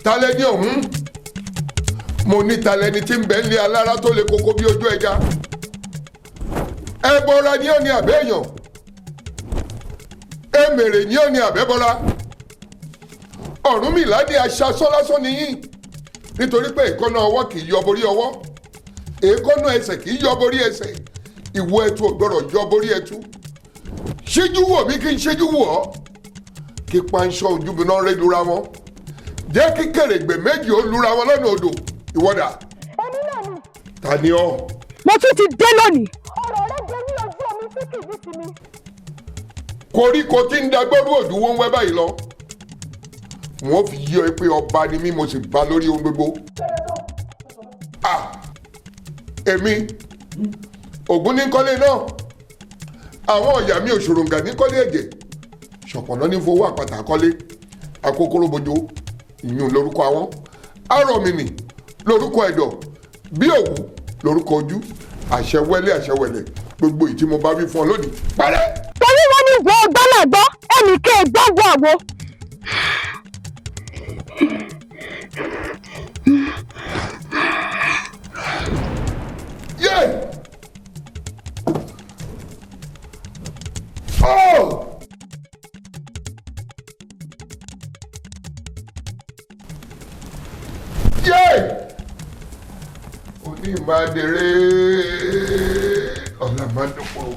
talẹ́ni ọ̀hún mo ní talẹ́ni tí ń bẹ ń lé alára tó le koko bí ojú ẹja ẹbọra ni ó ní àbẹ́yàn èmèrè ni ó ní àbẹ́bọra Ọ̀rúnmìlà ní aṣaṣọ lásán nìyí nítorí pé èékánná ọwọ́ kì í yọ borí ọwọ́ èékánná ẹsẹ̀ kì í yọ borí ẹsẹ̀ ìwo ẹtu ò gbọdọ̀ yọ borí ẹtu ṣíjú wò mí kí n ṣíjú wò ọ́ kí panṣọ ojúbìnà rẹ lura wọn jẹ́ kí kèrègbè méjì ó lura wọn lọ́nà odò ìwọ́dà. èmi náà ni. ta ni ọ́. mo tún ti dé lónìí. ọ̀rọ̀ rẹ jẹ́ ní ojú omi tí kì í bí sinmi. koríko tí ń dagbọ́rú òdù wọn wẹ́ báyìí lọ wọ́n fi yí ọ pé ọba ni mí mo sì bá lórí ohun gbogbo. èmi Ògún ní kọ́lé náà àwọn ọ̀yà mi òṣòròǹgà ní kọ́lé ẹ̀jẹ̀ ṣọ̀pọ̀nà ní fowó àpàtà kọ́lé akókóró bojo ìyún lórúkọ àwọn arọ̀mìnì lórúkọ ẹ̀dọ̀ bí òwú lórúkọ ojú àṣẹwẹ́lẹ̀ gbogbo ìtí mo bá wí fún ọ lónìí parẹ́. torí wọn ní ìwọ ọgbọ́nàgbọ́ ẹnìkan ìgbọ́ngbọ́ àwo. yé oh. Oní ìmàdèrè ọ̀làmádùpọ̀.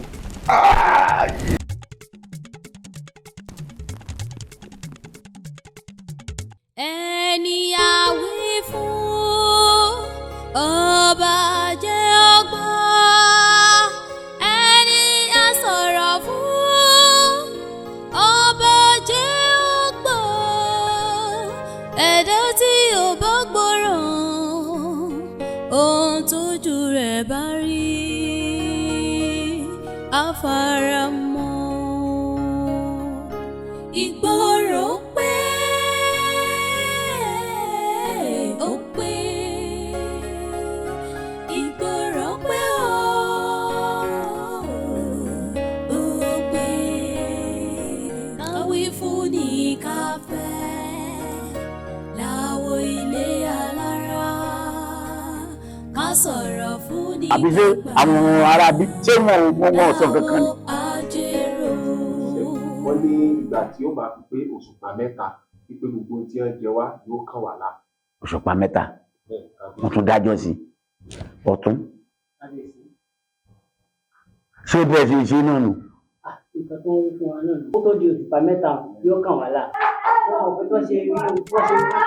Ẹni àwí fún ọba jẹ́ ọgbọ́n, ẹni a sọ̀rọ̀ fún ọba jẹ́ ọgbọ́n, ẹ̀dá tí ò bá gbọ́ràn ohun tójú rẹ̀ bá rí àfaramọ́. Ìgbọràn pé ó pé, ìgbọràn pé ó pé, káwí fún ní káfẹ́ láwo ilé alára, ká sọ̀rọ̀ fún ní àbí ṣé àwọn ará bí ṣé wọn sọ kankan ni. wọ́n ní ìgbà tí ó bá fi pé òṣùpá mẹ́ta wípé gbogbo tí wọ́n jẹ wá yóò kàn wá lá. òṣùpá mẹ́ta wọ́n tún dájọ́ sí ọ̀tún. ṣé bẹ́ẹ̀ ṣe ṣe náà nù. nǹkan tó ń fún wa náà ó tó di òṣùpá mẹ́ta yóò kàn wá lá. wọ́n fi tó ṣe rí wọ́n ṣe.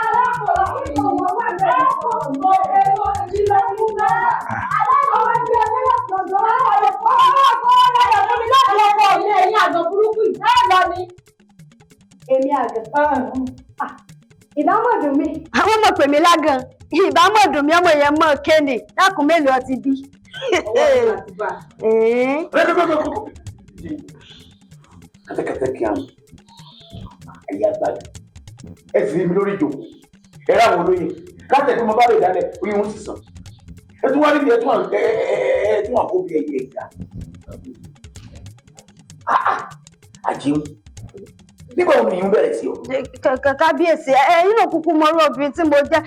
èmi àgàn ìbámọ̀dùn mi àwọn ọmọ pèmí lágàn ìbámọ̀dùn mi ọmọ yẹn mọ̀ kéde dákun mélòó ti bí. kẹ́tẹ́kẹ́tẹ́ kí àwọn ẹ̀yà gbàgbé ẹ sì rí mi lórí ìjòkó ẹ rà wọn lóye láti ẹ̀kọ́ mo bá lè dálẹ̀ orí wọn sì sàn ẹ tún wá níbi ẹ tún àkóbí ẹ̀yẹ ìgbà àjíhùn nígbà wo nìyí ń bẹ̀rẹ̀ sí ọ. kábíyèsí ẹ̀yin náà kúkú mọ ọ̀rọ̀ obìnrin tí mo jẹ́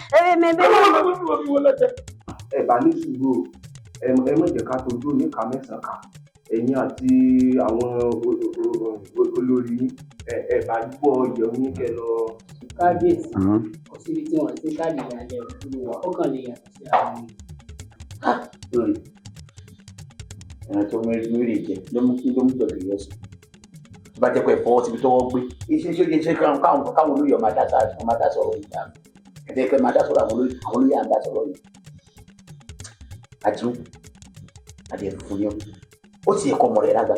ẹ bá ní sùúrù ẹ má jẹ́ ká tójú oníkà mẹ́sàn-án kà ẹ̀yin àti àwọn olórí ẹ bá gbọ́ ọ̀yọ́ ní kẹ lọ. kábíyèsí kò síbi tí wọ́n ti káàdì ìyàlẹ̀ olùwà ó kàn lè yàtọ̀ sí àwọn lórí ẹ̀rọ tó mẹ́rin lórí ìjẹ́ ló mú jọ̀gẹ̀ yọ sí bá jẹ́ pé fọwọ́ síbi tọ́wọ́ gbé iṣẹ́ káwọn olóyè máa dá sọ̀rọ̀ yìí dáa ẹ̀dẹ́gbẹ́ máa dá sọ̀rọ̀ àwọn olóyè à ń dá sọ̀rọ̀ yìí àjíw adìẹ funfun yẹn ó sì yẹ kọ́ ọmọ rẹ̀ lágbà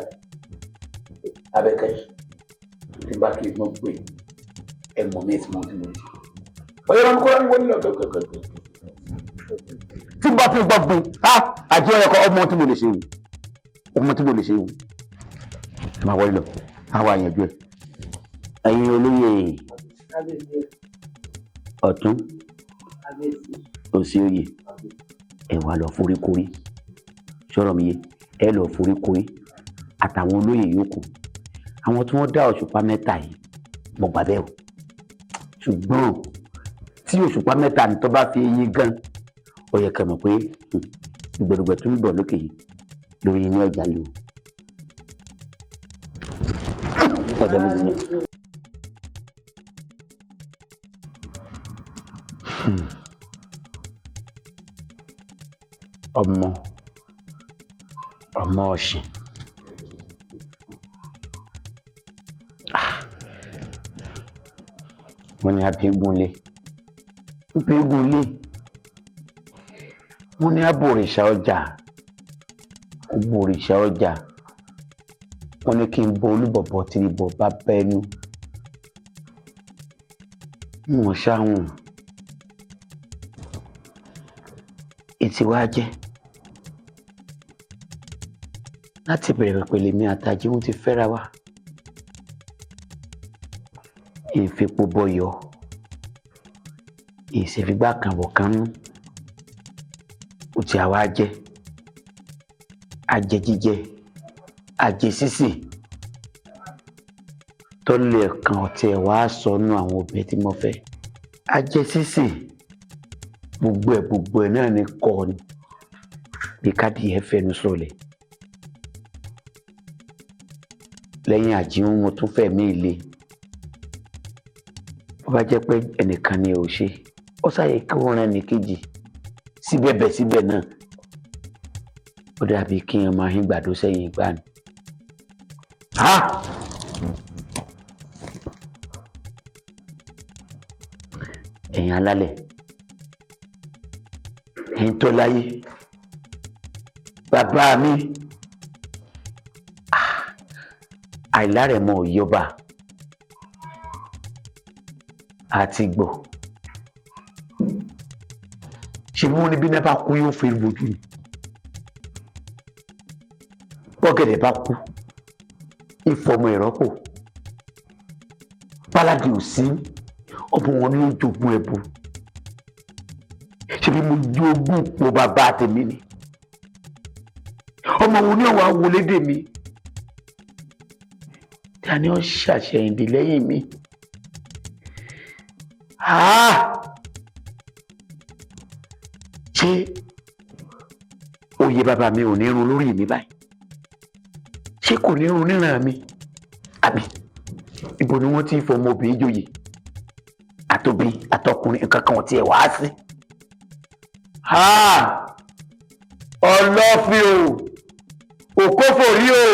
abẹ́kẹ́ nígbà tí mo gbé ẹ mọ̀ mẹ́sì mọ́ tí mo rí ọ̀yẹ́ wọn kọ́ wọn nílò kẹ́kẹ́kẹ́ tí bá fi gbọ́ gbin àti ọ̀yẹ́kọ́ ọmọ tí mo lè ṣe wù ẹ máa wọlé lọ àwọn àyànjú ẹ ẹ̀yin olóyè ọ̀tún òsì oyè ẹ wá lọ foríkorí sọ̀rọ̀ mi yé ẹ lọ foríkorí àtàwọn olóyè yòókù àwọn tí wọ́n dá òṣùpá mẹ́ta yìí mo gbà bẹ́ẹ̀ o ṣùgbọ́n tí òṣùpá mẹ́ta ní tó bá fi eyín gan ó yẹ kẹ́ mọ̀ pé gbẹ̀dùgbẹ̀ tó ń bọ̀ lókè yìí lórí ní ọjà lò. ọ̀dọ̀ mi nìyẹn. ọmọ Oshin. Wọ́n ní abẹ́gunlé wọ́n ní abòrìṣà ọjà wọ́n ní kí n bọ olúbọ̀bọ̀ tí ibọ̀ bá bẹ́nu wọ́n ṣáwọn ètí wá jẹ́ láti bẹ̀rẹ̀ pẹ̀lẹ́ mi àtàjẹ́ wọn ti fẹ́ra wa ìfipò bọyọ̀ ìṣèfigbá kan bọ̀ kan nú ó ti àwa jẹ́ ajẹ́ jíjẹ ajẹ́ sísè tó lè kàn ọ̀tí ẹ̀ wá sọnù àwọn obìnrin tí mo fẹ́ ajẹ́ sísè gbogbo ẹ̀ náà ní kọ́ ni bí káàdì ẹ̀ fẹnu sọlẹ̀ lẹ́yìn àjíhùn mo tún fẹ́ mí ilé bó bá jẹ́ pé ẹnìkan ni ò ṣe ó ṣàyè kí wọ́n rán ẹnì kejì síbẹ̀ náà ó dàbí kí n máa ń gbàdó sẹ́yìn ìgbà ni. ẹ̀yin alálẹ̀ ẹ̀yin tó láyé bàbá mi àìlárẹ̀mọ òyọba àti gbọ̀ ṣe bí wọ́n ní bí náà bá kú yóò fẹ́ lójú ni bọ́gẹ̀dẹ̀ bá kú ìfọmọ ìrọ́pò páládì ò sí ọmọ wọn ní ojogún ẹ̀bù ṣe bí mo jogún po bàbá tèmi ni ọmọ wọn ní ọwọ́ awọlédè mi tí a ní ọ ṣàṣẹyìndì lẹ́yìn mi. Ṣé oyè bàbá mi ò ní irun lórí mi báyìí? Ṣé kò ní irun níran mi? Àbí ibo ni wọ́n ti ń fọmọ obìnrin joyè? Àtòbí àtọkùnrin nǹkan kan tí ẹ wá sí. Ọlọ́fin o, òkófòrí o,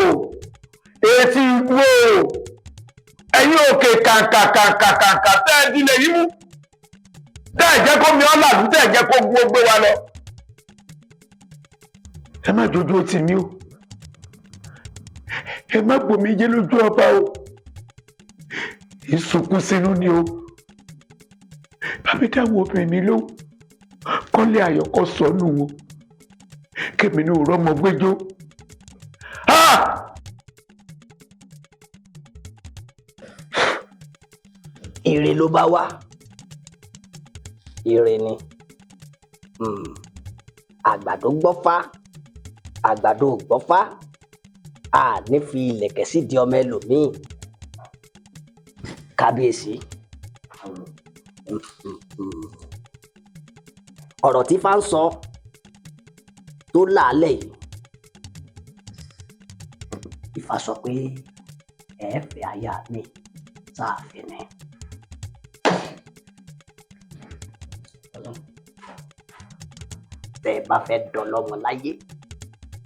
etí igbó o, ẹ̀yin òkè kàǹkàǹkàǹkàǹkà tẹ́ ẹ dilẹ̀ yìí mú. Tẹ́ ẹ jẹ́ kó mi ọ́ làlú, tẹ́ ẹ jẹ́ kó gbé wa lọ. Ẹ má jojú ó tì mí o. Ẹ má gbòmí jẹ́ lójú ọba o. Ìsunkún sínú ni o. Bàbá dáwọn obìnrin mi ló kọ́lé àyọkọ́ sọnù wọn. Kèmí ní òrọ́ ọmọ gbẹ́jọ́. Ire ló bá wá. Ire ni. Àgbàdo gbọ́fá, àgbàdo gbọ́fá, a ní fi ilẹ̀kẹ̀ sí di ọmọ ẹlòmíì. Kábíyèsí. Ọ̀rọ̀ tí Ifá ń sọ tó láàlẹ̀ yìí. Ifá sọ pé ẹ̀ẹ́fẹ̀ aya mi sáàfin ni. Tẹ́ ẹ bá fẹ́ dọlọ́mọ láyé,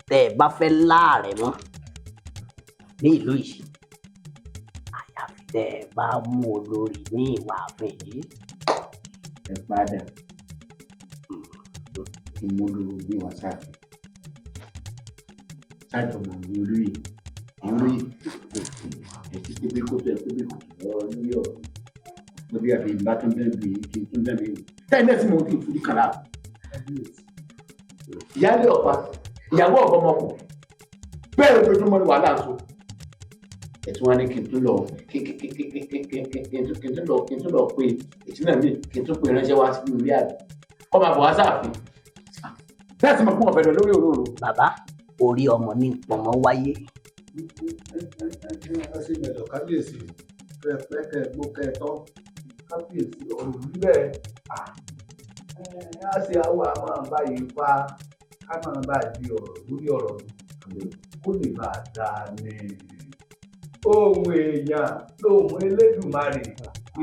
tẹ́ ẹ bá fẹ́ láàrẹ̀ mọ́ ní ìlú yìí, àyàfi tẹ́ ẹ bá mú olórí ní ìwà àfin yìí. Ẹ padà ìmúlò bí wọn sáfì ṣáàjọmọ ní olóyè ẹtí pépé kótó lọ lórí ọ̀rọ̀ lórí àbí ìbá tó ń bẹ̀rẹ̀ bí kí n tún bẹ̀rẹ̀ tẹ́lẹ̀ tí mo ti fojú kàrà ìyáálé ọ̀pá ìyàwó ọ̀gbọ́mọkùn bẹ́ẹ̀ lójoojúmọ́ ni wàhálà tó ẹ̀tún wa ní kí n tún lọ kí n tún lọ pé ìtúnà mi kí n tún pè ránṣẹ́ wá sí ilé àgbẹ̀ kọ́ máa bọ̀ wá sáàfin láti mọ̀ fún ọ̀fẹ́ lọ lórí òróró. Bàbá orí ọmọ ní pọ̀mọ́ wáyé. kábíyèsí kẹ́ẹ̀pẹ́ kẹ́ẹ̀gbó kẹ́ẹ̀tọ́ kábíyèsí ọ̀rọ̀ rí bẹ́ẹ̀. á ṣe àwọn àmọ́ báyìí fa ká máa bá di ọ̀rọ̀ lórí ọ̀rọ̀ kó lè bá a dáa ní ohun èèyàn lóhun Elédùmarè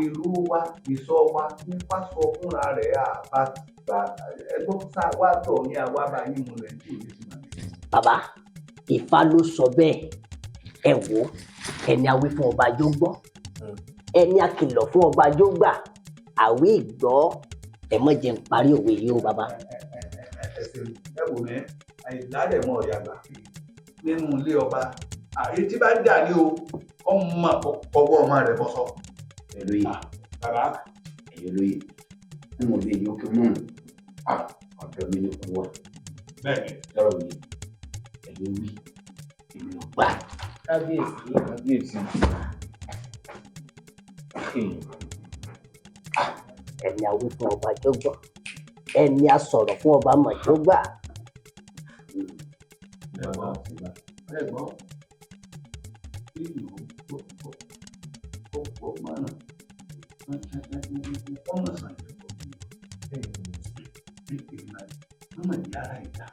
ìlú wa ìsọ wa nípa sọ fúnra rẹ̀ àbá ẹgbọ́n sá wá tọ̀ ní àwa bá yín mu rẹ̀ tí ò ní sí máa. bàbá Ifá ló sọ bẹ́ẹ̀ ẹ wò ó ẹni awí fún ọba jó gbọ́ ẹni akìlọ̀ fún ọba jó gbà àwí ìgbọ́ ẹ mọ̀ jẹ́ ń parí òwe yìí o bàbá. ẹ wò ní àìlálẹ̀ mọ́ ọ̀yàgbà nínú ilé ọba àyètí bá dà ní o ọmọ ọwọ́ ọmọ rẹ̀ bọ́ sọ. olóyè bàbá ẹ̀yin olóyè ń mọ̀ bí èyí ó kí mú ọ̀dọ̀ mi ní kú wa bẹ́ẹ̀ni lọ́rọ̀ mi ẹ̀yin wí èmi ò gbà. kábíyèsí ẹni awí fún ọba jó gbọ́ ẹni asọ̀rọ̀ fún ọba mọ̀ jó gbà. ẹ̀gbọ́n ìlú ó mọ̀nà ọmọ sàn ọmọ ìyá ara ìta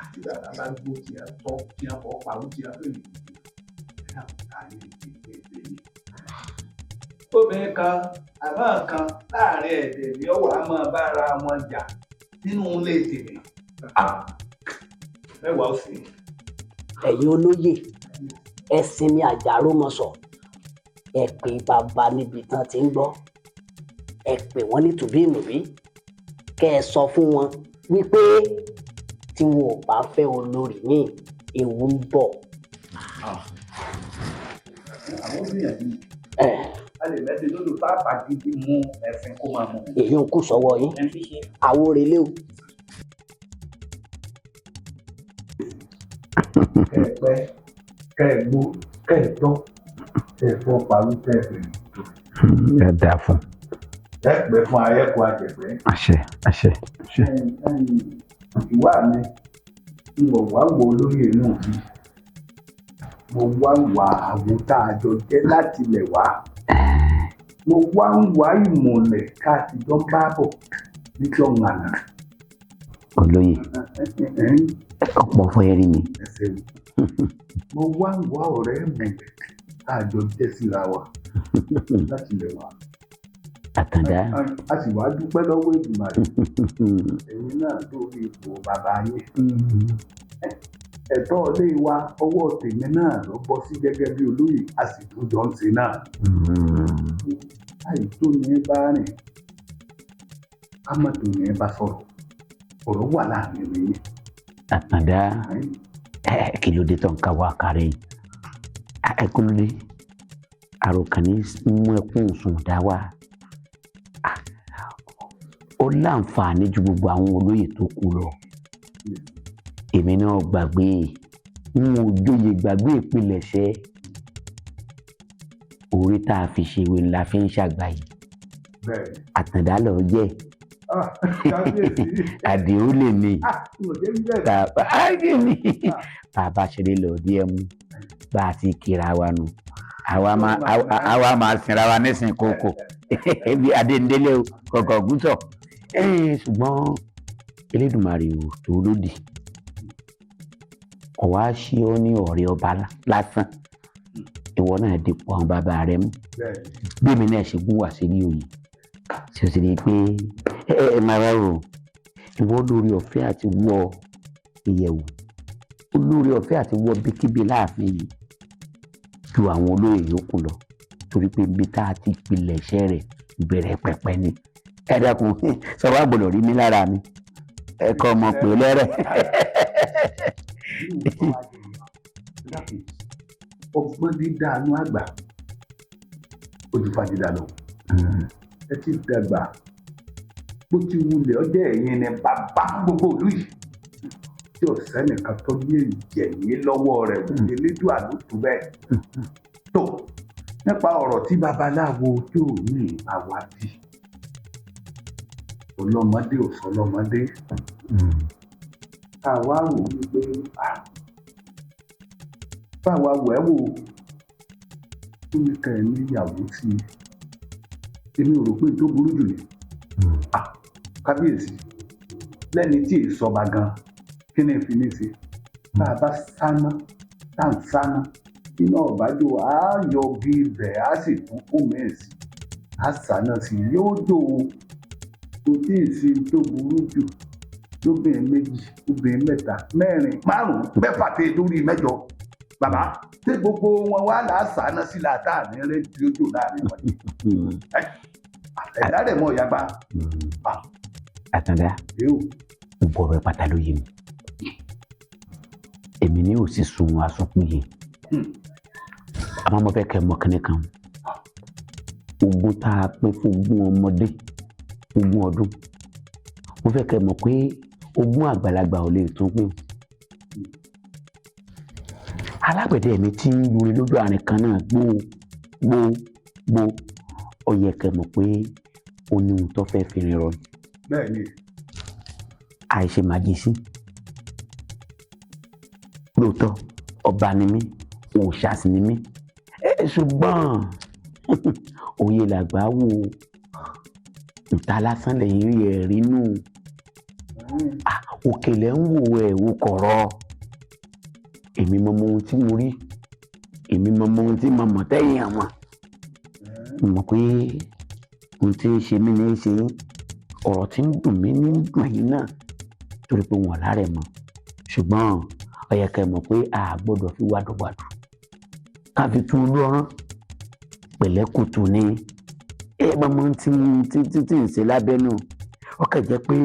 àti bàbá bá gbó tí a tọ́ tí a fọ́ pa ó tí a fẹ́ lè ẹ̀dá àyè ìgbésẹ̀ yìí. obìnrin kan àmọ́ kan láàrin ẹ̀dẹ̀ ni ọwọ́ a máa bára wọn jà nínú ilé tèmi mẹ́wàá ó sì. ẹ̀yin olóyè ẹ sinmi àjàrò mọ̀sọ̀ ẹ pè bàbá níbi tán ti ń gbọ́ ẹ pè wọ́n ní tùbínùbí kẹ́ ẹ sọ fún wọn wípé tí wọn ò bá fẹ́ olórí míì ewu ń bọ̀. àwọn gbìyànjú a lè mẹ́sẹ̀ lódò pápá gidi mú ẹ̀sìn kó máa mú. èyí ń kù sọ́wọ́ yín àwòrélé o. kẹ̀pẹ́ kẹ̀gbó kẹ̀tọ́ kẹ̀fọ́ parí kẹ̀fẹ́. ẹ dáa fún. kẹ̀pẹ́ fún ayẹ́kọ̀ọ́ àjẹpẹ́. àṣẹ àṣẹ àṣẹ. ìwà mi ń bọ̀ wá wo olóyè náà bí mo wá ń wá àwọn tá a jọ jẹ́ láti ilẹ̀ wá mo wá ń wá ìmọ̀lẹ̀ ká ti jọ ń bá bọ̀ níjọ́ ńlànà. olóyè ọ̀pọ̀ fún ẹ̀rí mi. mo wá ń wá ọ̀rẹ́ ìmọ̀lẹ̀ tá a jọ jẹ́ síra wa láti ilẹ̀ wá. àtàndá. a sì wá dúpẹ́ lọ́wọ́ Èdùmàrè ẹ̀yin náà lórí ipò bàbá yín. ẹ̀tọ́ ilé wa ọwọ́ tèmi náà ló bọ́ sí gẹ́gẹ́ bí olóyè a sì tún jọ ń ṣe náà. àìtó ni ẹ bá rìn ká má tó ni ẹ bá sọ̀rọ̀ ọ̀rọ̀ wà láàrin mi. àtàndá kí ló dé tó ń ká wá kárẹ́ yìí ẹkún ló dé àròkàn ní mú ẹkún sùn dá wá ó láǹfààní ju gbogbo àwọn olóyè tó kù lọ èmi náà gbàgbé n ò jóye gbàgbé ìpilẹ̀ṣẹ̀ orí tá a fi ṣe ìwé ńlá fi ń ṣàgbà yìí àtàndá lọ jẹ́ àdéhù lè ní bàbá ṣeré lọ díẹ̀ mú bá a ti kíra wa nù àwa máa sinra wa nísìnyí kókò bí adéǹdélé kọ̀ọ̀kan gúúsọ̀ ṣùgbọ́n Elédùmarè ò tó lòdì kò wá sí ọ ní ọ̀rẹ́ ọba lásán ìwọ náà dipò àwọn bàbá rẹ mú bí èmi náà ṣe gún wá sí ní òye ṣe sì rí i pé ẹ máa rà rò ìwọ lórí ọ̀fẹ́ àti wọ ìyẹ̀wò olórí ọ̀fẹ́ àti wọ bíkíbi láàfin yìí ju àwọn olóyè yòókù lọ torí pé ibi tá a ti pilẹ̀ iṣẹ́ rẹ̀ bẹ̀rẹ̀ pẹ̀pẹ̀ ni ẹ dákun sọ wá gbọ́dọ̀ rí mi lára mi ẹ kọ́ ọmọ pè lẹ́rẹ̀. ọgbọ́n dídá inú àgbà ojúfàdídà lọ ẹ ti dàgbà bó ti wulẹ̀ ọjọ́ ẹ̀yìn ni bàbá gbogbo ìlú yìí tí ọ̀sẹ̀ nìkan tó ní ìjẹ̀yìn lọ́wọ́ rẹ̀ wò Elédùà ló tó bẹ́ẹ̀ tó nípa ọ̀rọ̀ tí babaláwo tó ní àwádìí ọlọ́mọdé ò sọ ọlọ́mọdé àwa wò wípé báwa wẹ̀ wò ó ní ká ẹ̀ níyàwó sí i èmi ò rò pé tó burú jù ní kábíyèsí lẹ́ni tí ìsọba gan kí ni fi ní sí bá a bá sáná tá à ń sáná iná ọ̀bájú á yọ bí ibẹ̀ á sì tún kó mẹ́ẹ̀sì á sáná sí i yóò dò ó kò tí ì sí tó burú jù lóbìnrin méjì obìnrin mẹ́ta mẹ́rin márùn-ún mẹ́fà tẹ lórí mẹ́jọ bàbá tí gbogbo wọn wá là á sáná sí la tá à ní rẹ tí ó jò láàrin wọn ẹ̀dá rẹ̀ mọ̀ ìyàgbá. Àtàndá gbogbo ọ̀rọ̀ pátá ló yé mi èmi ní òsì sun asopin yìí àmọ́ mo fẹ́ kẹ́ mọ̀ kínní kan ogún tá a pín fún ogún ọmọdé ogún ọdún mo fẹ́ kẹ́ mọ̀ pé ogún àgbàlagbà ò lè tún pín alágbẹ̀dẹ mi tí ń lórí lójú àárín kan náà gbó ó yẹ kẹ́ mọ̀ pé ó ní ohun tó fẹ́ fi rìn rọ ni. Bẹ́ẹ̀ni. àìṣe màjísí lóòótọ́ ọba ni mí òòṣà sì ni mí ṣùgbọ́n òye làgbà wò ìta lásán lẹ́yìn rí ẹ̀rí nù òkèlè ń wò ẹ̀wò kọ̀rọ̀ èmi mọ ohun tí mo rí èmi mọ ohun tí mo mọ̀ tẹ́yìn àwọn mọ̀ pé ohun tí ń ṣe mí ní í ṣe ọ̀rọ̀ tí ń dùn mí ní dùn yín náà torí pé wọn lára ẹ̀ mọ̀ ṣùgbọ́n ó yẹ kẹ́ mọ̀ pé a gbọ́dọ̀ fi wádùwádù ká fi tún lọ́rán pẹ̀lẹ́kùtù ni mọ tí ń ṣe lábẹ́ náà ó kàn jẹ́ pé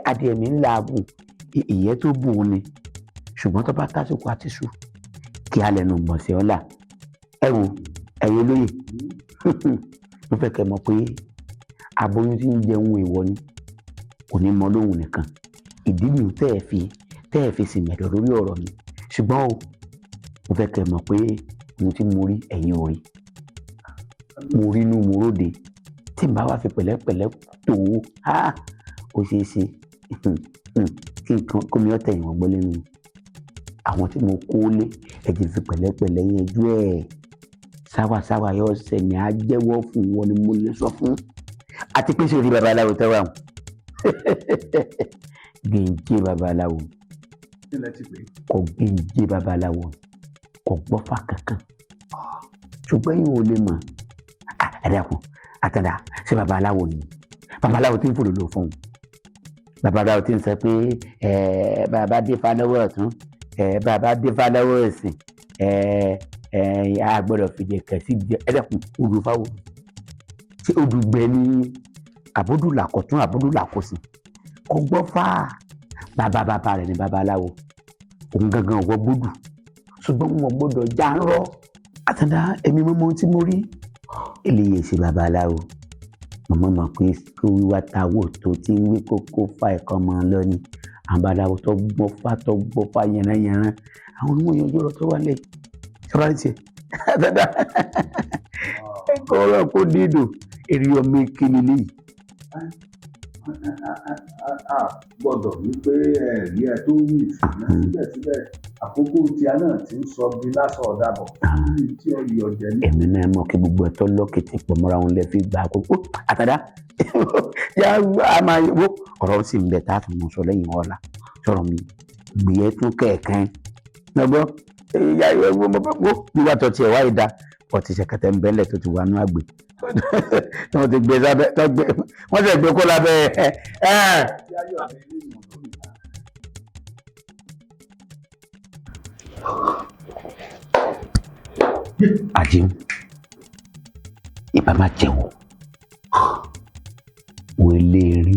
adìẹ mi ń làágùn ìyẹ́ tó bù ú ni ṣùgbọ́n tó bá tásìkò àti sùn kí a lẹ́nu gbọ̀nsẹ̀ ọ̀la ẹ̀wọ̀n ẹ̀yẹ lóye mo fẹ́ kẹ́ mọ̀ pé aboyún tí ń jẹun èèwọ̀ ni kò ní mọ lóhùn nìkan ìdí nìyí tẹ́ ẹ fi sì mẹ̀dọ̀ lórí ọ̀rọ̀ mi ṣùgbọ́n o mo fẹ́ kẹ́ mọ̀ pé ohun tí mo rí ẹ̀yin ò rí mo rí inú mo róde tí n bá wá fi pẹ̀lẹ́pẹ̀lẹ́ tó ó ṣeé ṣe kí nǹkan kó mi ọ̀tẹ̀ ìwọ̀n gbọ́ lẹ́nu àwọn tí mo kó lé ẹ̀jẹ̀ fi pẹ̀lẹ́pẹ̀lẹ́ yanjú ẹ̀ sáwàsáwà yóò ṣẹ̀yìn á jẹ́wọ́ fún wọn ni mo lè sọ fún àti pé ṣe rí babaláwo tẹ́wà hàn gbèǹjé babaláwo kò gbèǹjé babaláwo kò gbọ́fà kankan ṣùgbọ́n yìí ò lè mọ̀ ẹ̀dàkùn àtàdá ṣé babaláwo ni babaláwo tí ń fòlò lò fún un babaláwo tí ń sọ pé bàbá dé fálọ́wọ́ ọ̀tún bàbá dé fálọ́wọ́ òsì a gbọ́dọ̀ fìdí kẹ̀sí jẹ ẹ̀dàkùn olùfáwọ̀ tí odùgbẹ ní àbódùlàkọ̀tún àbódùlàkọ̀sì kò gbọ́ fà bàbá rẹ̀ ní babaláwo òun gangan ọ̀wọ́ gbódù ṣùgbọ́n wọn gbọ́dọ̀ já ń rọ́ àtàndá èmi mọ́mọ́ tí mo rí eléyìí ṣe babaláwo mọ̀mọ́ mọ̀ pé kó wíwá táwò tó ti ń wí kókó fa ẹ̀kọ́ mọ́ lọ ni àwọn babaláwo tó gbọ́ fà yẹnranyẹnran àwọn onímọ̀ yanjú ọ̀rọ̀ tó wà lẹ́yìn ṣọ́ra ń ṣe àtàndá ẹ̀kọ́ ọ̀rọ̀ kó dídò èrè ọmọ ìkíni lẹ́yìn. a gbọ́dọ̀ wípé ẹ̀rí ẹ̀ tó wí ìsìnkú síbẹ̀síbẹ̀ àkókò tí a náà ti ń sọ bí lásán ọ̀dàbọ̀ tí ó yọ jẹ ní. èmi náà mọ̀ kí gbogbo ẹ̀tọ́ lọ́kìtì pọ̀ mọ́ra wọn lè fi gba àkókò àtàdá yá a máa wó ọ̀rọ̀ sì ń bẹ tá a fi mọ̀ sọ lẹ́yìn ọ̀la sọ̀rọ̀ mi gbìyẹ tún kẹ̀kẹ́ lọ́gbọ́ ìyá ìwé wo nígbà tó tiẹ̀ wáyé da ọtí ṣẹkẹtẹ ń bẹ́lẹ̀ tó ti wà nú àgbè tí wọ́n ti gbé sábẹ́ wọ́n ti gbé kó lábẹ́ àjẹun ìbá máa jẹun wo ilé rí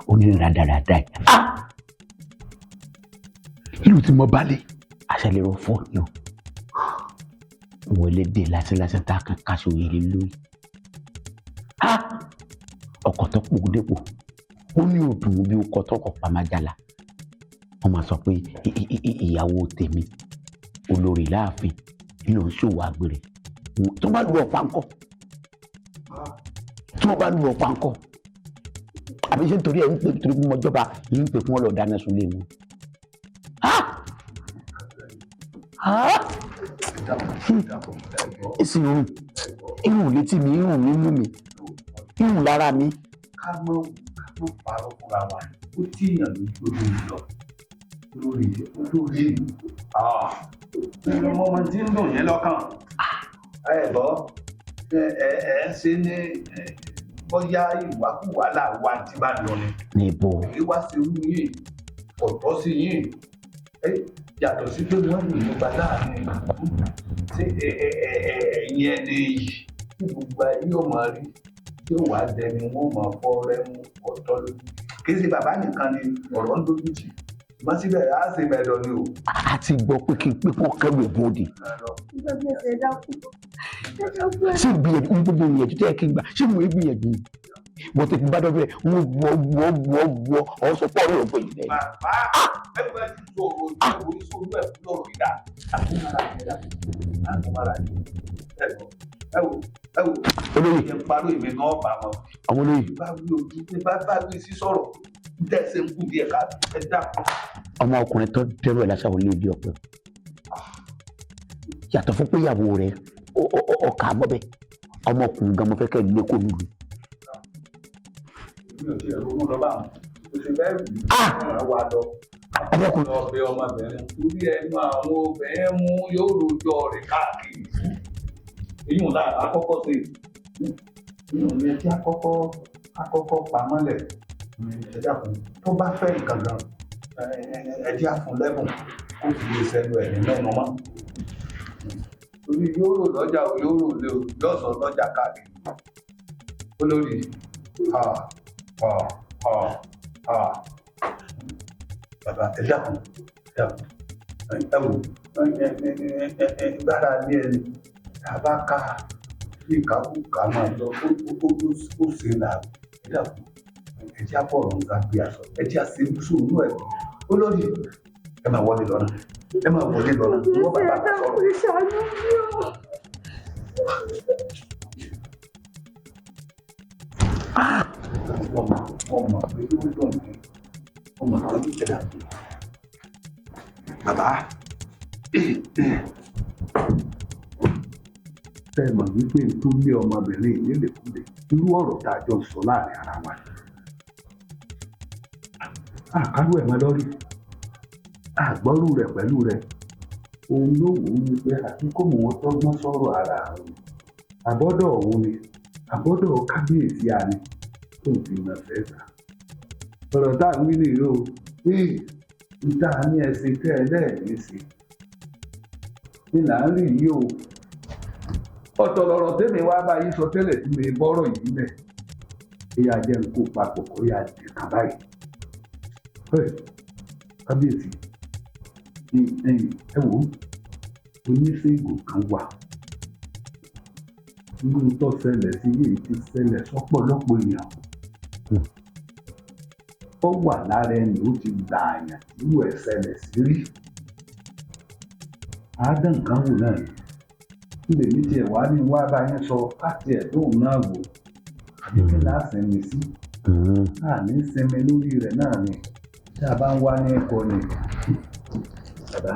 onírà dáradára ìlú tí mo bá lè àṣẹlẹ̀ rọ fún ni o wo ilé dé lásìlásì tá a kan káṣọ yìí lórí ọkọ̀ tó pò dépò ó ní òdùn bí ọkọ̀ tó kọ̀ pàmájàlá wọ́n máa sọ pé ìyàwó tèmi olórí láàfin nínú ṣòwò àgbèrè tó bá lu ọ̀pá ńkọ́ àbí ṣé nítorí ẹ̀ ń pè torí fún ọjọ́ba yìí ń pè fún ọlọ́ọ̀dá náà sùn lé mu. èsì irun létí mi irun nínú mi irun lára mi. ká mọ̀ ló parọ́ fúnra wa ó tíyàn lójú lọ lórí ọmọ tí ń dùn yín lọ́kàn ẹ gbọ́ ẹ ṣe ní bóyá ìwàkúwà làwa ti bá lọ ni. níbo. ìwà sí irú yìí ọ̀tọ̀ sí yìí yàtọ̀ sí pé wọ́n lè nípa láàrin ṣé ẹ̀yìn ẹni yìí tí gbogbo ayé ò máa rí tí ó wàá dẹni wọn máa fọ́ rẹ́mú ọ̀tọ̀ lójú kì í ṣe bàbá nìkan ni ọ̀rọ̀ ń dojú jì má síbẹ̀ á ṣe bẹ̀rẹ̀ ni o. a ti gbọ́ pé kí pé kọ́ kẹ́rù ìbòdì. ṣé ìgbìyànjú ń gbogbo ìyànjú tẹ́ ẹ kí n gbà ṣé mo ń gbìyànjú wọ́n ti bá dọ́bẹ̀ wọ́ ọ sọ pé ọ̀rọ̀ ògbó yìí. bàbá ẹgbẹ́ ti tó ọ̀rọ̀ ìjọba oníṣòwò ẹ̀ fún ọ̀rọ̀ ìdá àkómọ́ra ẹ wò olóyè ẹ parọ́ èmi náà bá wọn. àwọn olóyè bá wí ojú pé bá wí sí sọ̀rọ̀ tẹ̀sẹ̀ ń kú díẹ̀ ká ẹ dákun. ọmọ ọkùnrin tó dẹrù ẹ lásàwọn ilé ibi ọpẹ yàtọ̀ fún pé ìyàwó rẹ ọkà bọbẹ ọmọkùnrin gan mo fẹ́ kẹ́ lé kó nílùú. mi ò tiẹ̀ ronú lọ bá wọn kò sì bẹ́ẹ̀ rí wa lọ. ọmọkùnrin ọbẹ̀ ọmọbìnrin torí ẹnu àwọn obìnrin mú yóò rojọ́ rẹ̀ káàkiri èyí ò lára àkọ́kọ́ sí i èyí ò ní ẹjẹ́ àkọ́kọ́ pamọ́lẹ̀ ẹjẹ́ àfún tó bá fẹ́ nǹkan gan ẹjẹ́ àfún lẹ́bùn kó fi lè sẹ́nu ẹ̀ ní mẹ́nu mọ́ torí yóò rò lọ́jà o yóò rò lé o yóò sọ lọ́jà káàkiri olórí bàbá ẹjẹ́ àfún ẹ wò gbára ní ẹni tàbá ká ìkàkùkà máa lọ ó ṣe là ẹjẹ́ àpọ̀rọ̀ nǹkan bí aṣọ ẹjẹ́ àṣebúṣòwò ẹ̀ olórí ẹ máa wọlé lọ́nà wọ́n bá bàbá sọ̀rọ̀. ọmọ pé ó dùn mí ọmọ tó ti tẹ̀lé àbí bàbá tẹ́ ẹ mọ̀ wípé tó lé ọmọbìnrin yìí nílẹ̀kúlẹ̀ irú ọ̀rọ̀ tá a jọ sọ láàrin ara wa àkárò ẹ̀ máa lọ́rí àgbọ́rù rẹ̀ pẹ̀lú rẹ̀ òun ló wù ú wípé àtúnkò mọ̀ wọn tọ́gbọ́n sọ̀rọ̀ ara òun àbọ́dọ̀ òun ni àbọ́dọ̀ kábíyèsí àní tó ń fi mọ̀ fẹ́ ta ọ̀rọ̀ tá à ń wí nìyí o níta ní ẹsẹ̀ tẹ́ ẹ lẹ́ẹ̀mí sí ní là ń rí yìí o ọ̀tọ̀ lọ̀rọ̀ tẹ́mi wá bá yín sọ tẹ́lẹ̀ tí mi bọ́rọ̀ yìí lẹ̀ ẹ̀yà jẹ́ ń kó papọ̀ kó yà dé kàn báyìí. kábíyèsí ẹ wò ó oníṣègùn kan wà irú tó ṣẹlẹ̀ sí yìí ti ṣẹlẹ̀ sọ́pọ̀lọpọ̀ èèyàn ó wà lára ẹni ó ti gbà àyàn irú ẹ̀ ṣẹlẹ̀ sí rí àádọ́ nǹkan wò náà ilé mi tiẹ̀ wá ní wá bá yín sọ káàtì ẹ̀ tóun náà wò àbíkẹ́ láàsinmi sí àní sinmi lórí rẹ̀ náà ni tí a bá ń wá ní ẹ̀kọ́ ni bàbá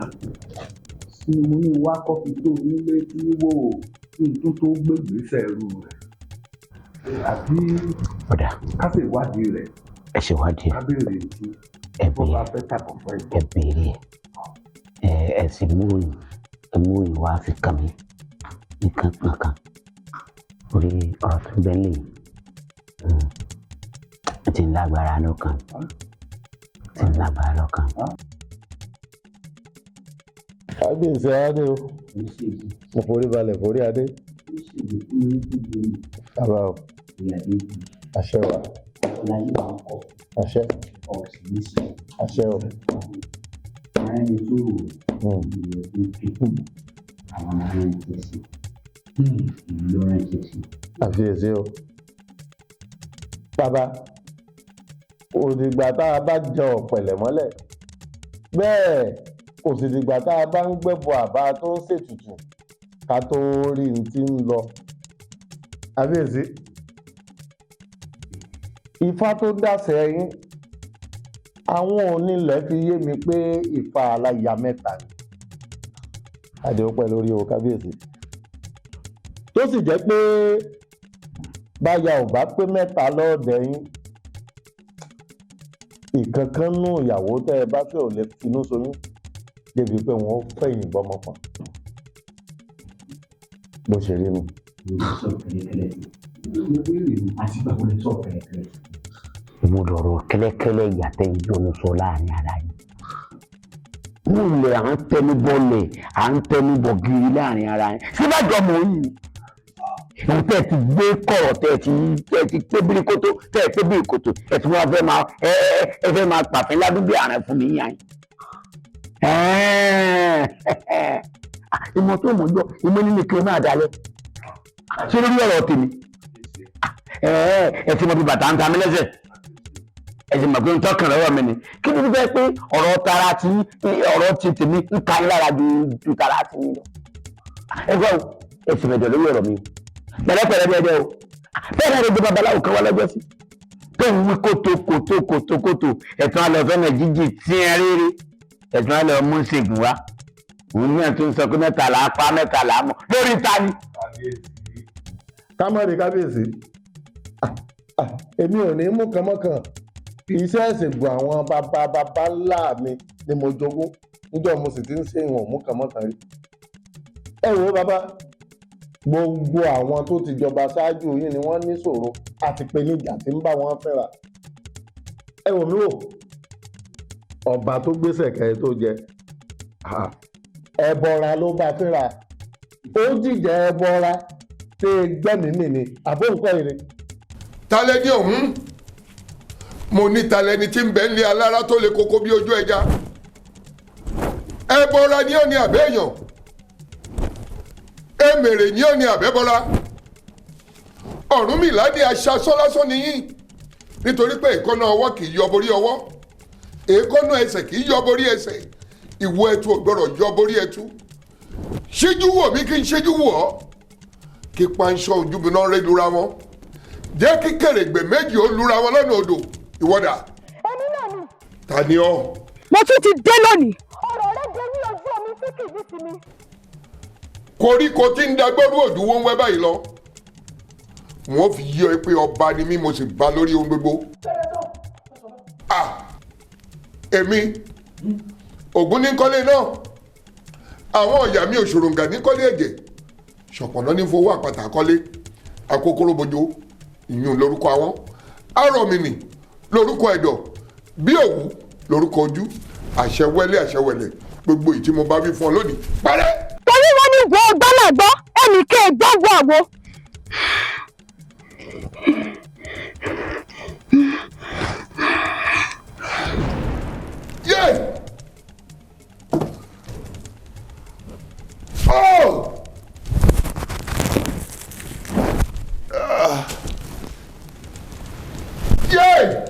sí mo ní wá kọ́fí tó nílé tí wò kí n tó gbé ìgbésẹ̀ irú rẹ̀ àbí ká sì wádìí rẹ̀ ẹ ṣe wádìí ká béèrè tí bó bá fẹ́ tàbọ̀ fẹ́ ìbọn. ẹ béèrè ẹ sì mú ìwà fi kàn mí nǹkan kankan orí ọ̀rọ̀ tó bẹ́ẹ̀ lè ti ń lágbára lọ́kàn kábíyèsí adé o mo forí balẹ̀ forí adé bàbá o àṣẹ wa àṣẹ àṣẹ o. àfiyèsí o bàbá kò dìgbà tá a bá jẹ ọ̀pẹ̀lẹ̀ mọ́lẹ̀ bẹ́ẹ̀ kò sì dìgbà tá a bá ń gbẹ́bọ àbá tó ń ṣètùtù ká tó rí n tí ń lọ àfiyèsí ifá tó dàsẹ̀ yín àwọn onílẹ̀ fi yé mi pé ifá Alayameta ni adéwọ́pẹ́ lórí o kábíyèsí tó sì jẹ́ pé báyà ò bá pé mẹ́ta lọ́ọ̀dẹ̀ yín ìkankan nù ìyàwó tẹ́ ẹ bá fẹ́ ò lè finú soyún débi pé wọ́n fẹ̀yìn bọ́mọ pọ̀ bó ṣe rí nu. mo lọ̀rọ̀ kẹ́lẹ́kẹ́lẹ́ ìyàtẹ̀ ìjọnu sọ láàrin ara yìí mo lè à ń tẹnubọlẹ̀ à ń tẹnubọ̀ gírí láàrin ara yìí síbájọ́ mọ̀ yìí ìwọ̀n tẹ́ ti gbé kọ̀rọ̀ tẹ́ ti tébìrì kótó tẹ́ tébìrì kótó ẹ̀ tí wọ́n fẹ́ máa pàfẹ́ ládùúgbò ààrẹ fún mi yàn yìí. ìmọ̀ tó mọ̀ jọ ìmọ̀ nínú kí n máa dalẹ̀ ṣé lórí ọ̀rọ̀ tèmi ẹ ti mọ̀ bí bàtà ń ta mí lẹ́sẹ̀ ẹ ti mọ̀ pé ń tọ́kàn lọ́wọ́ mi ni kí ló fẹ́ pé ọ̀rọ̀ tara ti ọ̀rọ̀ ti tèmi ń ka yín lára ju tara ti yín lọ. ẹ gbọ́ ẹ sì mẹ̀jọ lórí ọ̀rọ̀ mi pẹ̀lẹ́pẹ̀lẹ́ bí ẹjẹ́ o bẹ́ẹ̀ náà ló gbé babaláwo kan wá lọ́jọ́ sí tó ń wí kótó ẹ̀tún alẹ́ fẹ́ mẹ́ jíjì tí ẹ rírí ẹ̀tún alẹ́ mú ṣègùn wá òun náà tún sọ pé mẹ́tàlá pa mẹ́tàlá mọ̀ lórí ta ni. kámọ́rì kábíyèsí èmi ò ní mú kànmọ́kàn iṣẹ́ ìṣègùn àwọn bàbá ńlá mi ni mo jogún níjọ́ mo sì ti ń ṣe ìwọ̀n mú kànmọ́kàn rí. ẹ wo bàbá gbogbo àwọn tó ti jọba ṣáájú yín ni wọ́n ní ṣòro àti ìpèníjà tí ń bá wọn fẹ́ra. ẹ wò mí wò ọba tó gbéṣẹ̀ kẹ́ tó jẹ ẹbọra ló bá fẹ́ra ó jìjà ẹbọra tẹ gbẹ́mìí ni àbó nǹkan èrè. talẹ́ ní ọ̀hún mo ní talẹ́ ni tí ń bẹ ń lé alára tó le koko bí ojú ẹja ẹbọra ni ó ní àbẹ́yàn èmèrè ni ó ní àbẹ́bọra Ọ̀rúnmìlà ní aṣaṣọ lásán nìyí nítorí pé èékánná ọwọ́ kì í yọ borí ọwọ́ èékánná ẹsẹ̀ kì í yọ borí ẹsẹ̀ ìwo ẹtu ò gbọdọ̀ yọ borí ẹtu ṣíjú wò mí kí n ṣíjú wò ọ́ kí panṣọ ojúbìnà rẹ lura wọn jẹ́ kí kèrègbè méjì ó lura wọn lọ́nà odò ìwọ́dà. èmi náà ni. ta ni ọ́. mo tún ti dé lónìí. ọ̀rọ̀ rẹ jẹ ní ojú omi tí kì í bí sinmi. koríko tí ń dagbọ́rú òdù wọn wẹ́ báyìí lọ wọ́n fi yí ọ pé ọba ni mí mo sì bá lórí ohun gbogbo. èmi Ògún ní kọ́lé náà àwọn ọ̀yà mi òṣòròǹgà ní kọ́lé ẹ̀jẹ̀ ṣọ̀pọ̀nà ní fowó àpàtà kọ́lé akókóró bojo ìyún lórúkọ àwọn arọ̀mìnì lórúkọ ẹ̀dọ̀ bí òwú lórúkọ ojú àṣẹwẹ́lẹ̀ gbogbo ìtí mo bá wí fún ọ lónìí parẹ́. torí wọn ní ìwọ ọgbọ́nàgbọ́ ẹnì kí ẹ gbọ́gbọ́ àwo. Yeah! Oh! Yeah!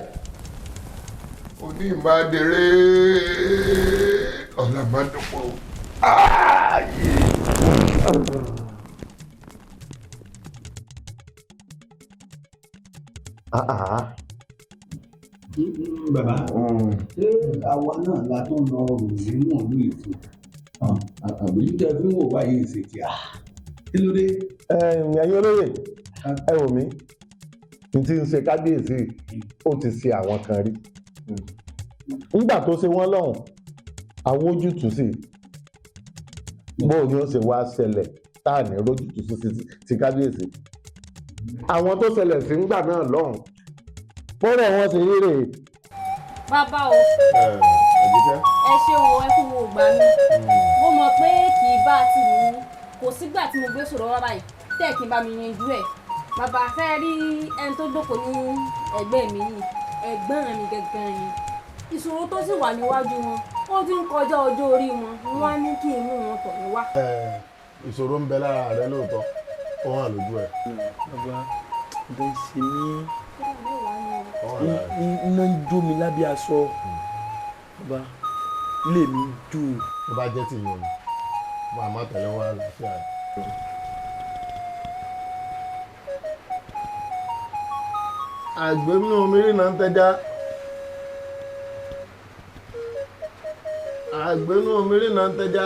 Oní ìmàdèrè ọ̀la máa dọ̀pọ̀. Bàbá ṣé àwa náà la tó ń lọ ròyìn náà ní ìfún àbójútó ẹ fi ń wò wáyé ìṣèjì kí ló dé. ẹ̀yin olóyè ẹ wò mí n ti ń ṣe kábíyèsí ó ti ṣe àwọn kan rí nígbà tó ṣe wọ́n lọ́hùn àwọn ojútùú sí bóun ni ó ṣe wá ṣẹlẹ̀ tá à ní rójútùú sí ti kábíyèsí àwọn tó ṣẹlẹ̀ sí ńgbà náà lọ́hùn fọ́rọ̀ wọn ṣe rí rèé. bàbá o ẹ ṣe wo ẹ kú wo gbà mí mo mọ̀ pé kì í bá ti mú kò sígbà tí mo gbé sọ̀rọ̀ wá báyìí tẹ́ kí n bá mi yanjú ẹ̀ bàbá fẹ́ rí ẹni tó jókòó ní ẹgbẹ́ mi yìí ẹ̀gbọ́n mi gangan ni ìṣòro tó sì wà níwájú wọn ó ti ń kọjá ọjọ́ orí wọn wọ́n á ní kí n mú wọn tọ̀ mí wá. ìṣòro ń bẹ lára rẹ lóòótọ́ ó hàn lójú ẹ. bàbá bó ṣe ní iná ń jó mi lábẹ́ aṣọ bàbá ilé mi dùn. tó bá jẹ́ tìyẹn ni máa má tẹ̀lé wá àlàáfíà rẹ̀. àgbẹ̀nú omiri náà ń tẹ́já àgbẹ̀nú omiri náà ń tẹ́já.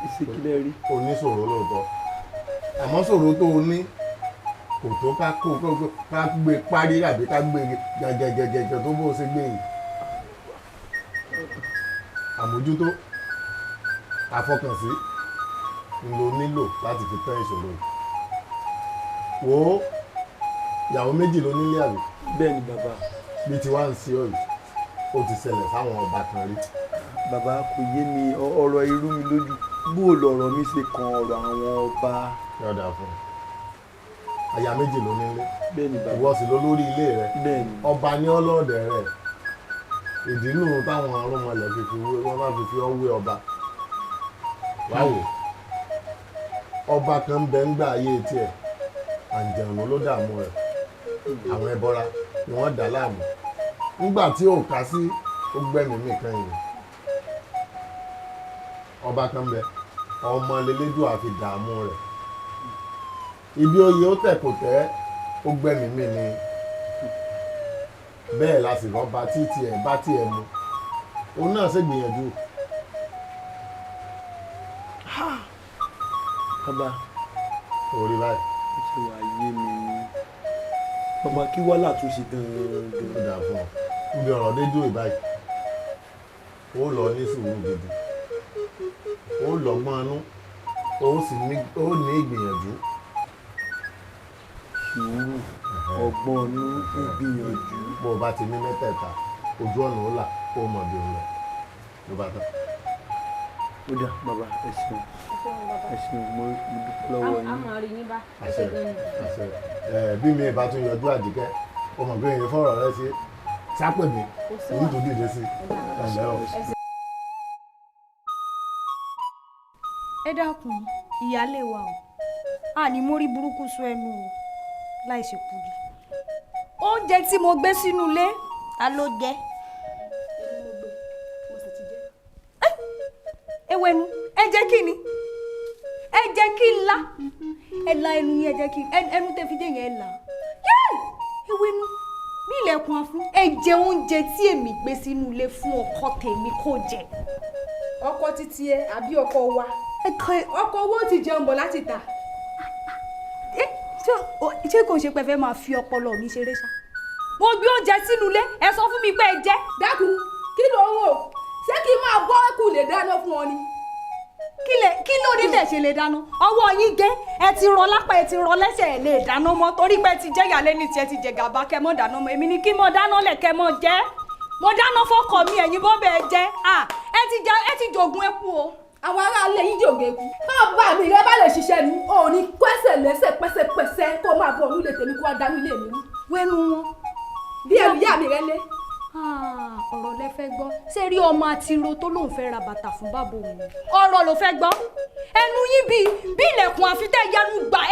ìsìnkílẹ̀ rí. oníṣòro lóòótọ́ àmọ́ ṣòro tó o ní kò tó ká gbé parí àbí ká gbé gẹ̀gẹ̀gẹ̀gẹ̀ tó bó ṣe gbé yìí. àmójútó àfọkànsí ń lo nílò láti fi tán ìṣòro yìí. wo ìyàwó méjì ló nílé àbí. bẹ́ẹ̀ ni bàbá. bí ti wá ń ṣe ọ yìí ó ti ṣẹlẹ̀ sáwọn ọba kan rí. bàbá kò yé mi ọ̀rọ̀ irú mi lójú bó lọ̀rọ̀ mi ṣe kan ọ̀rọ̀ àwọn ọba. yọ̀dà fún un aya méjì ló nílé. bẹ́ẹ̀ni bàbá. ìwọ sì ló lórí ilé rẹ. bẹ́ẹ̀ni. ọba ní ọlọ́ọ̀dẹ rẹ ìdí nù táwọn arúmọlẹ̀ wọ́n bá fi ọwé ọba. wáwo ọba kan bẹ ń gbà ayé tiẹ̀ àǹjẹ̀nù ló dààmú rẹ̀ àwọn ẹbọra ni wọ́n dà láàmú nígbà tí ò ká sí ó gbẹ̀mí mi kan yìí ọba kan bẹ ọmọ lélẹ́dùn àfi dààmú rẹ̀ ibi oyè ó tẹ̀ kò tẹ́ ó gbẹ̀mí mi ni bẹ́ẹ̀ la sì rọ́ba tí tiẹ̀ bá tiẹ̀ mu òun náà ṣe gbìyànjú. bàbá orí báyìí. ó ṣe wà yé mi bàbá kí wàhálà tún ṣe gan-an. ó dà fún ọ níbi ọ̀rọ̀ dédú ìbáyìí ó lọ ní sùúrù gidi ó lọ́gbọ́n inú ó ní ìgbìyànjú. sùúrù ọgbọ́n inú ìgbìyànjú. bó o bá ti ní mẹ́tẹ̀ẹ̀ta ojú ọ̀nà ó là ó mọ̀ bí òun lọ ló bá tán. ó dà bàbá ẹ ṣeun ẹ ṣeun mo dúpẹ́ lọ́wọ́ yín. a máa rí yín bá. àṣẹ bí mi bá tún yọjú Àjíkẹ́ ó mọ̀ pé èyí fọ̀rọ̀ rẹ sí sápẹ̀ mi èyí tó dìde sí ẹ̀lẹ́ o. ẹ dákun ìyáálé wa o a ní mórí burúkú sọ ẹnu o láì ṣe kúri oúnjẹ tí mo gbé sínú ilé ta ló jẹ. ewénu ẹ jẹ́ kí ni ẹ jẹ́ kí n la ẹ la ẹnu yẹn ẹ jẹ́ kí ẹnu tẹ́ fi dé yẹn ẹ la ewénu bí ilẹ̀kùn àfún ẹ jẹ oúnjẹ tí èmi gbé sínú ilé fún ọkọ tèmi kó jẹ. ọkọ títí ẹ àbí ọkọ wa ọkọ owó ti jẹun bọ̀ láti ta. ṣé kò ṣe pé fẹ́ máa fi ọpọlọ mi ṣeré ṣá. mo gbé oúnjẹ sínú ilé ẹ sọ fún mi pé ẹ jẹ. dákun kí ló ń wò ṣé kí n máa bọ́ ẹ̀kú lè dáná fún ọ ni. kí ló dé tẹ̀ ṣe lè dáná ọwọ́ yín gé ẹ ti rọ lápá ẹ ti rọ lẹ́sẹ̀ ẹ lè dáná mọ́ torí pé ẹ ti jẹ́ ìyàlẹ́ ní tiẹ̀ ti jẹ gàba kẹ́ mọ́ dáná mọ́ èmi ni kí mọ́ dáná lẹ̀ kẹ́ mọ́ jẹ́ mo dáná fọ́kọ mi ẹ̀yin bọ́ bẹ́ẹ̀ jẹ́ ẹ ti jogún ẹkú o. àwọn aráalé yín jògè kú báwo bá mi rẹ bá lè ṣiṣẹ́ ni ò ní pẹ́sẹ̀ lẹ́sẹ̀ pẹ́sẹ́pẹ́sẹ́ kó máa bọ̀ nílé tèmi kó wá dánú ilé mi. wẹ́nu wọn. bí ẹrù yá mi rẹ lé. ọ̀rọ̀ lẹ fẹ́ gbọ́ ṣé rí ọmọ àtiró tó lóun fẹ́ ra bàtà fún bàbá òun ọ̀rọ̀ ló fẹ́ gbọ́ ẹnu yín bí ilẹ̀kùn àfitẹ́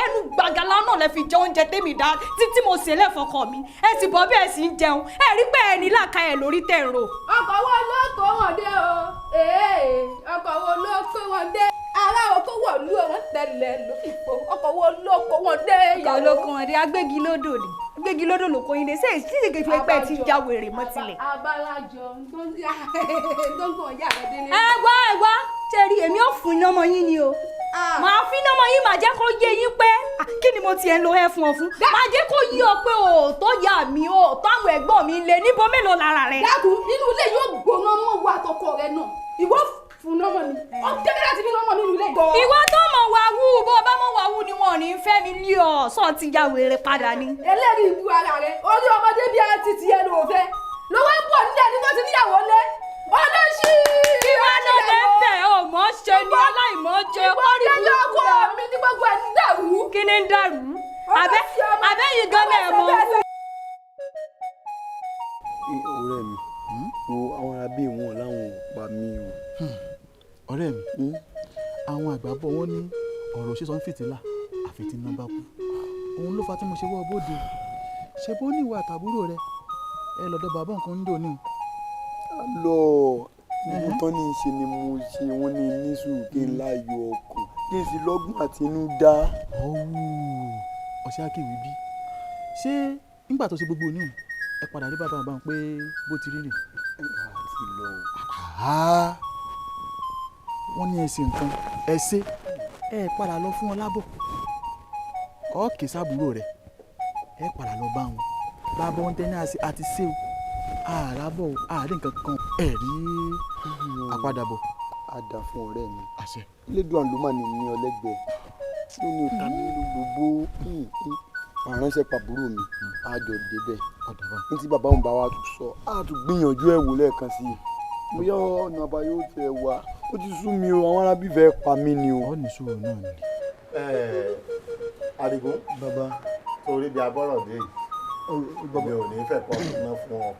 ẹnu gbàgàlà náà lẹ fi jẹ oúnjẹ tèmi dá títí mo sè lẹ́fọ̀kọ mi ẹ sì bọ́ bí ẹ sì ń jẹun ẹ rí pé ẹni làkà ẹ lórí tẹ̀ ń rò. ọkọ̀ wo ló kó wọn dé o ọkọ̀ wo ló kó wọn dé ará oko wọ̀ lú wọn tẹ̀lé lófìfo ọkọ̀ wo ló kó wọn dé ìyàwó ló kó wọn dé agbégilódò ni agbégilódò ló kó yín dé ṣé ìṣègùn ìfẹ́ pẹ́ ti já wèrè mọ́ tilẹ̀. abalajọ tó ń gbọ̀n yà rẹ délé. ẹ wá ṣe rí èmi ò fún iná ọmọ yín ni o màá fi iná ọmọ yín màá jẹ́ kó yé yín pé kí ni mo tiẹ̀ ń lo ẹ fún ọ fún màá jẹ́ kó yí ọ pé òótọ́ yà mí òótọ́ àwọn ẹ̀gbọ́n mi lè níbo mélòó lára rẹ. dákun inú ilé yóò gbóná mọ́ wà tọkọ rẹ náà ìwọ fún ọmọ mi ọ tẹ́lẹ̀ láti fi ọmọ mi nínú ilé. ìwọ tó mọ̀ wá wú bó bá mọ̀ wá wú ni wọn ò ní fẹ́ mi lé ọ sọ ti ya wèrè padà ni. ẹlẹ́rìí ìbú ara rẹ orí ọmọdé bíi ara titi ẹ ló fẹ́ ló wá ń bọ̀ nílẹ̀ ní tó ti níyàwó lé ọlọ́sí. ìwà náà bẹ́ẹ̀ ò mọ̀ ṣe ni aláìmọ̀ jẹ kọ́rí burúkú. ìwọ ọkọ mi ní gbogbo ẹ̀ ń dàrú. kí ni ń dàrú abẹ́yìn gan lẹ̀ mọ́. ọ̀rẹ́ mi wo àwọn arábí wọn láwọn ò pa mí o. ọ̀rẹ́ mi àwọn àgbà bọ̀ wọ́n ní ọ̀rọ̀ ṣe sọ ń fìtílà àfi tí iná bá kú òun ló fa tí mo ṣe wọ́ bóde ṣe bó ní ìwà àtàbúrò rẹ ẹ lọ́dọ̀ bàbá nǹkan ń dò ní. lọ ìlú tán ní í ṣe ni mo ṣe wọn ní ní sùúrù kí n láyọ̀ ọkàn kí n sì lọ́gbọ́n àtinúdá. ọ̀sẹ̀ akéwì bí ṣé nígbà tó ṣe gbogbo oníhùn ẹ padà rí bàbá àbáwọn pé bó ti rí rè. àti lọ. wọ́n ní ẹ ṣe nǹkan ẹ ṣe ẹ padà lọ fún wọn lábọ̀ ọ̀ọ́kè sábúrò rẹ̀ ẹ padà lọ bá wọn bàbá wọn tẹ́ ní àti ṣé o àràbọ̀ àárín nǹkan kan ẹ̀ rí àpadàbọ̀. a dà fún ọ̀rẹ́ mi Elédùà ló mà ní ọlẹ́gbẹ̀ẹ́ ló ní òkà mi gbogbo àránṣẹ́ pàbúrò mi àjọ débẹ̀ ní tí bàbá òun bá wa tún sọ á tún gbìyànjú ẹ̀ wò lẹ́ẹ̀kan sí i mo yọ ọ̀nà àbáyọ tẹ̀ wá ó ti sú mi o àwọn arábí fẹ́ pa mí ni o. ọ̀ ní sùúrù náà ni. Adigun bàbá torí bí abọ́rọ̀ dé yìí mi ò ní fẹ́ pọ̀ ná fún ọ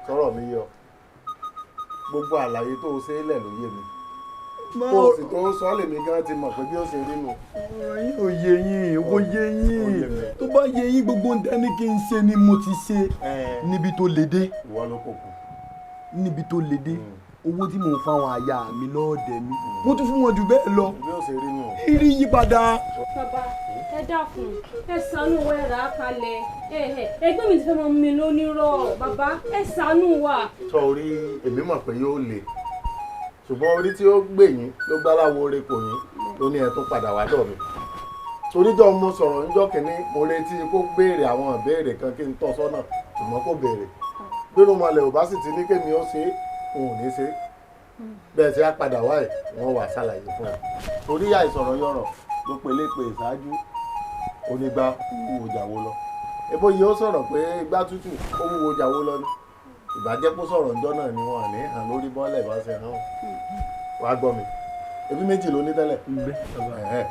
sọ̀rọ̀ mi yọ gbogbo àlàyé tó o ṣe é lẹ̀ ló yé mi kó o sì tó sọ lèmi gan ti mọ̀ pé bí ó ṣe rí nù. ó yé yín ó yé yín tó bá yé yín gbogbo ń dání kí n ṣe ni mo ti ṣe níbi tó le dé. ìwọ ló kò kù. níbi tó le dé owó tí mò ń fáwọn aya mi lọ́ọ̀dẹ̀ mi mo tún fún wọn jù bẹ́ẹ̀ lọ. bí ó ṣe rí nù. irí yípadà. bàbá ẹ dákun ẹ ṣàánú wa ẹ rà á kalẹ̀ ẹgbẹ́ mi ti fẹ́ mọ mi lónírọ̀ bàbá ẹ ṣàánú wa. sọ orí èmi mọ̀ pé yóò le ṣùgbọ́n orí tí ó gbè yín ló gbáláwo oore kò yín ló ní ẹ tún padà wá dọ̀ mi. toríjọ́ mo sọ̀rọ̀ níjọ́ kìíní mo retí kó béèrè àwọn ìbéèrè kan kí n tọ́ sọ́nà ṣùgbọ́n kò béèrè gbẹ́nu malẹ̀ ò bá sì ti ní kémi ó ṣe òun ò ní ṣe bẹ́ẹ̀ tí a padà wá ẹ̀ wọ́n wà ṣàlàyé fún ẹ torí àìsọ̀rọ̀ yọ̀rọ̀ ló pelépe ìṣáájú onígbà wúwo jàwó lọ ebo yìí ó sọ̀rọ̀ pé igbá tútù ó wúwo jàwó lọ ní ìbàjẹ́ kó sọ̀rọ̀ ńjọ́ náà ni wọ́n ní hàn lórí bọ́ọ̀lẹ̀ bá ṣe hàn wá gbọ́ mi ebi méjì ló ní tẹ́lẹ̀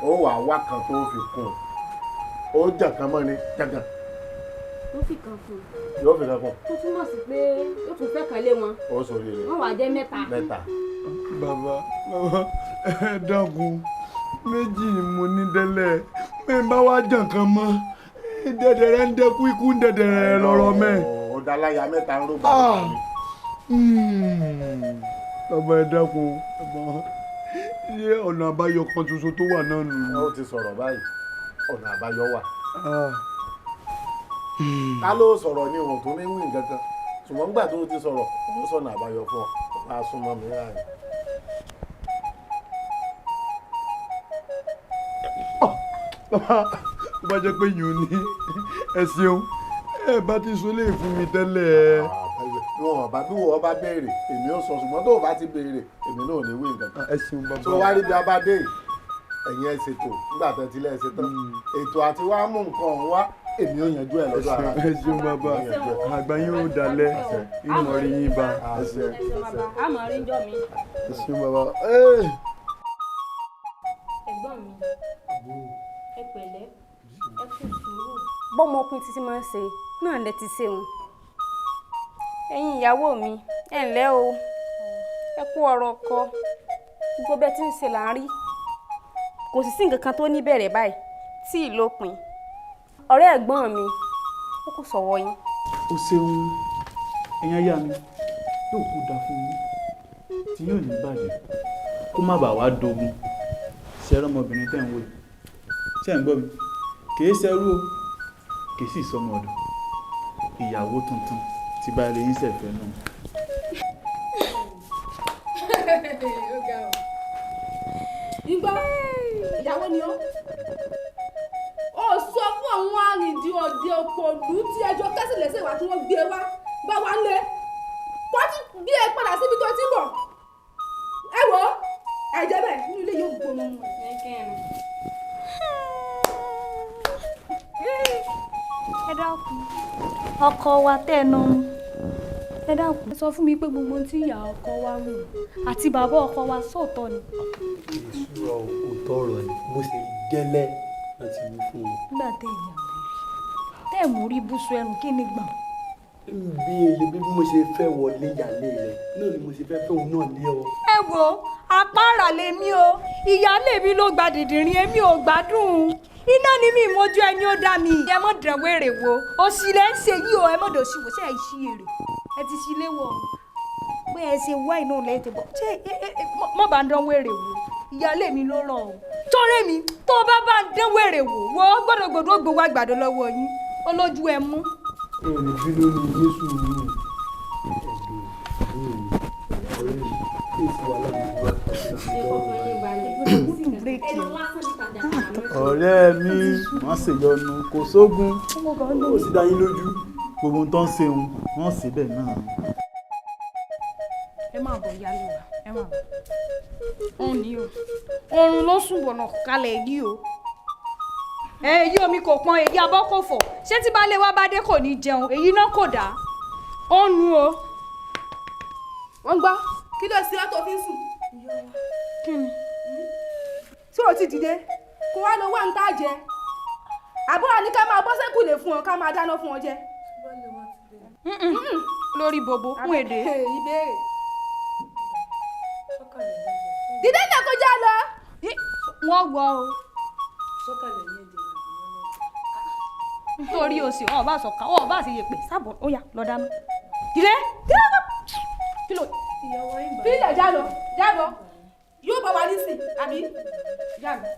ó wà wá kan tó fi kún ó jàn kan mọ́ ni jàgàn. ó fi kan fún un. yóò fi kan fún un. tó túmọ̀ sí pé ó tún fẹ́ kan lé wọn. ó sòrí rẹ̀. wọ́n wàá jẹ́ mẹ́ta. mẹ́ta. bàbá ẹ dákun méjì ni mo ní tẹ́lẹ̀ mẹ́ẹ̀ bá wá jàn kan mọ́ dẹ̀dẹ̀rẹ̀ ń dẹ́kun ikú ń dẹ̀dẹ̀rẹ̀ lọ́rọ̀ mẹ́ẹ̀. ó dáláyà mẹ́ta ń ró bàbá mi. bàbá ẹ dákun ṣé ọ̀nà àbáyọ kan ṣoṣo tó wà náà nù. ó ti sọ̀rọ̀ báyìí ọ̀nà àbáyọ wà. ká ló sọ̀rọ̀ ní ohun tó ní wí nǹkan kan ṣùgbọ́n nígbà tó ti sọ̀rọ̀ ó sọ̀nà àbáyọ fún ọ máa súnmọ́ mi láàrin. bàbá bá jẹ́ pé yìí ò ní ẹ ṣeun ẹ bá ti sọ lè fún mi tẹ́lẹ̀. wọn bá bí wọn bá béèrè èmi ò sọ ṣùgbọ́n tó o bá ti béèrè èmi náà ò ní wí nǹkan kan. ẹ ṣeun bàbá. tó wá rí bí a bá dé ẹ̀yin ẹ ṣètò nígbà tó ti lẹ́ ẹ ṣe tán ètò àti wàá mú nǹkan ọ̀hún wá èmi ò yanjú ẹ lọ́dọ̀ ara. ẹ ṣeun bàbá àgbà yín ó dalẹ̀ ìmọ̀ rí yín bá. ẹ ṣeun bàbá àmọ́ rí jọ mi. ẹ ṣeun bàbá. ẹ̀gbọ́n mi ẹ pẹ̀lẹ́ ẹ kú sùúrù. bọ́mọkùnrin títí máa ń ṣe náà lẹ ti ṣe wọn. ẹ̀yin ìyàwó mi ẹ ǹlẹ́ o ẹ kú ọ̀rọ̀ ọkọ gbogbo bẹ́ẹ̀ tí ń ṣe là ń rí kò sì sí nǹkan kan tó ní bẹ̀rẹ̀ báyìí tí ì lópin ọ̀rẹ́ ẹ̀gbọ́n mi ó kò sọ̀wọ́ yín. o ṣeun ẹ̀yin aya mi yóò kú da fún yín tí yóò ní bàjẹ́ kó má bàa wá dogun ṣẹ́rọ ọmọbìnrin tẹ̀ ń wò ṣe ń gbọ́ mi kìí ṣẹrú o kìí sì sọmọ ọ̀dọ̀ ìyàwó tuntun tí bá lè yín ṣẹ̀fẹ̀ náà. ìgbà ìyàwó ni ó sọ fún àwọn arìndí ọdẹ òpòlù tí ẹjọ́ kẹsìlẹsẹ wà tí wọ́n gbé wá bá wá lé kó tí bí ẹ padà síbi tó ti bọ̀ ẹ wò ẹ jẹ́ bẹ́ẹ̀ nínú ilé yóò gbóná mu ẹ dákun ọkọ wa tẹnu ẹ dákun ẹ sọ fún mi pé gbogbo ohun tí ìyá ọkọ wa rò àti bàbá ọkọ wa sóòótọ́ ni. ìṣúra òótọ́ ọ̀rọ̀ ni bó ṣe gẹ́lẹ́ láti wí fún un. nígbà tẹ ìyá tẹ mú rí búṣu ẹrù kí ni gbọ̀n. bí mo ṣe fẹ́ wọlé ìyálé rẹ̀ náà ni mo ṣe fẹ́ òun náà lé ọ. ẹ wo apára lèmi o ìyáálé mi ló gba dìdìrín èmi ò gbádùn iná ni mi mójú ẹni ó dá mi. ẹ mọ̀ dán wèrè wo òsì lẹ́ ń ṣe yí o ẹ mọ̀ dọ̀ sí wò ṣe é ṣí èrè ẹ ti ṣí léwọ̀ pé ẹ ṣe wá iná lẹ́yìn tó bọ̀ ṣé mọ̀ bá ń dán wèrè wo ìyáálé mi ló ràn ọ́ tọ́rẹ́ mi tó o bá ń dán wèrè wò wọ́ gbọ́dọ̀gbọ́dọ̀ ó gbowó àgbàdo lọ́wọ́ yín olójú ẹ mú. ẹnì bí ló ní ilé sùúrù ẹ̀dùn èsì wà lábẹ́ ìwà ẹnu lásán níta dáadáa. ọ̀rẹ́ mi wọ́n ṣèyọnu kò sógun ó sì dá yín lójú gbogbo tó ń ṣeun wọ́n sì bẹ̀ náà. ẹ máa bọ̀ yálé wa ẹ máa bọ̀. òun ni o oorun ló sùn bọ̀nà kalẹ̀ yìí o. èyí omi kò pọn èyí abọ́ kò fọ̀ ṣé tí baálé wa bá dé kò ní jẹun èyí náà kò dá. ó nu o. wọ́n gbọ́ kí ló ṣe ọ́ tó fi ń sùn. kí ni. tí o ti dìde kó wá lọ wá ń tá jẹ àbúrò ní ká máa bọ́ sẹ́kùlé fún ọ ká máa dáná fún ọ jẹ. lórí bobo fún èdè. ìbéèrè. dídé náà kó já lọ. wọ́n gbọ́ o. nítorí o sì ọ̀ bá sọ̀ka ọ̀ bá sì yẹ pé sábọ̀ ó yá lọ dáná. dídé dídé lọ. kí ló. fílẹ̀ já lọ yóò bá wa nísìn àbí já lọ.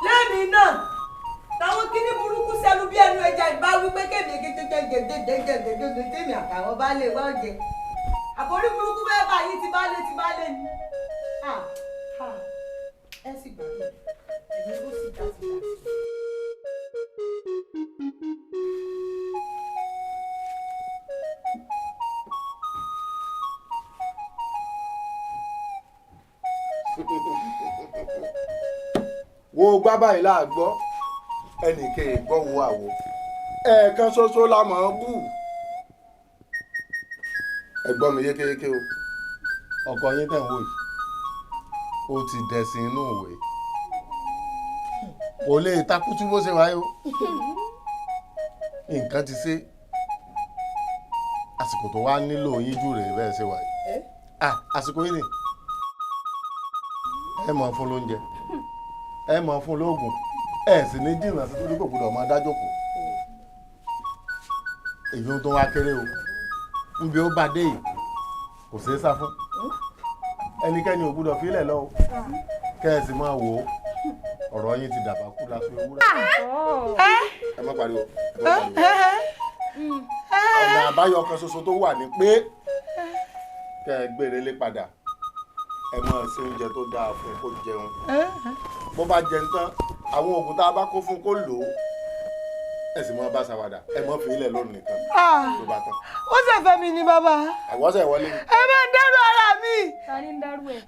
lẹ́mìí náà táwọn kíní burúkú sẹ́nu bí ẹnu ẹja ìbá wípé kémi gẹ́gẹ́gẹ́gẹ́gẹ́gẹ́gẹ́ tèmi àtàwọn bá lè wá jẹ àforí burúkú bẹ́ẹ̀ bá yín ti bá lé ni ẹ sì gbàgbé ẹ̀yìn ló sì dá sí dá. wo gbá báyìí láàgbọ́ ẹnìkan ìgbọ́ wo àwo ẹ̀ẹ̀kan ṣoṣo la mọ̀ ọ́n bù ẹ̀gbọ́n mi yékéyéké o ọkọ yín tẹ̀ ń wò yìí ó ti dẹ̀sìn inú ìwé kò lè takútú bó ṣe wáyé o nǹkan ti ṣe àsìkò tó wá nílò yín jù rèé bẹ́ẹ̀ ṣe wáyé àsìkò yìí ni ẹ mọ̀ fún lóúnjẹ ẹ mọ̀ fún lóògùn ẹ sì ní jìnnà sí torí kò gbọdọ̀ máa dájókòó èyí tó wá kéré o níbi ó bá dé yìí kò ṣeé sá fún ẹnikẹ́ni ò gbọdọ̀ fílẹ̀ lọ o kẹ́ ẹ sì máa wò ó ọ̀rọ̀ yín ti dàbà kú láti ewúrẹ́ ẹ má pariwo ọ̀nà àbáyọ kan ṣoṣo tó wà ní pé kẹ́ ẹ gbére lé padà ẹ máa ṣe oúnjẹ tó dáa fún kó jẹun bó bá jẹun tán àwọn oògùn tá a bá kó fún kó lò ó ẹ sì máa bá ṣàwàdà ẹ máa fi ilẹ̀ lónìí nìkan ló bá tán. ó ṣe fẹ́ mi ni bàbá. àwọ̀ṣẹ̀ wọlé ni. ẹ bá ń dẹ́rù ara mi. ta ni ń dẹ́rù ẹ̀.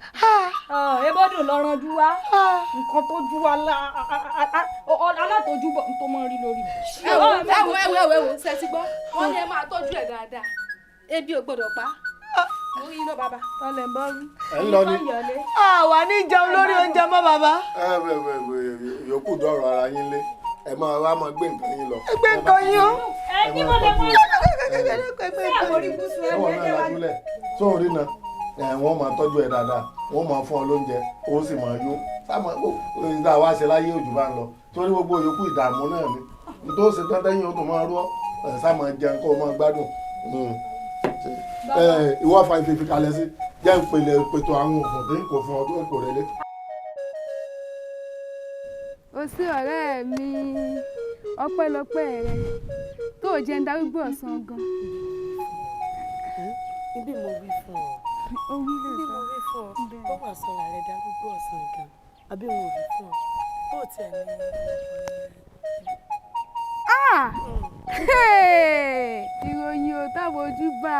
ebódò lọ́rọ̀ ju wa nǹkan tó ju wa alátọ́jú bọ̀ tó mọ́ rí lórí. ẹ wo ṣe ti gbọ́ wọ́n ní ẹ máa tọ́jú ẹ̀ dáadáa ebi ò gbọ́dọ̀ pa mo rí iná bàbá. tọ́lẹ̀ ń bọ́ rí. ẹ ń lọ ni. àwa ní jẹun lórí oúnjẹ mọ́ bàbá. yòókù dọ̀rọ̀ ara yín lé ẹ máa wá máa gbé nǹkan yín lọ. gbé nǹkan yín o. ẹ ní mo lè mú ṣé wọn náà lajú lẹ̀ sóun rí na wọ́n máa tọ́jú ẹ dáadáa wọ́n máa fún ọ lóúnjẹ ó sì máa yó sáà ìdá wa ṣe láyé òjò bá ń lọ torí gbogbo yòókù ìdààmú náà ni nítorí ṣe tán tẹ́yìn ó tún máa rọ́ sáà máa jẹun kó o máa gbádùn ìwọ fa ìfèfì kalẹ̀ sí jẹ́ ìpele ìpètò àwọn òfin tí kò fún ọ tó kò rẹ́lé. o sí ọ̀rẹ́ mi ọpẹ́lọpẹ́ rẹ tó jẹ́ ń darúgbó ọ̀sán gan. ibi mo wí fún ọ ibi mo wí fún ọ ó wà sọ̀rọ̀ rẹ darúgbó ọ̀sán gan àbí mo wí fún ọ bó tiẹ̀ ní ìròyìn ò táwọn ojú bá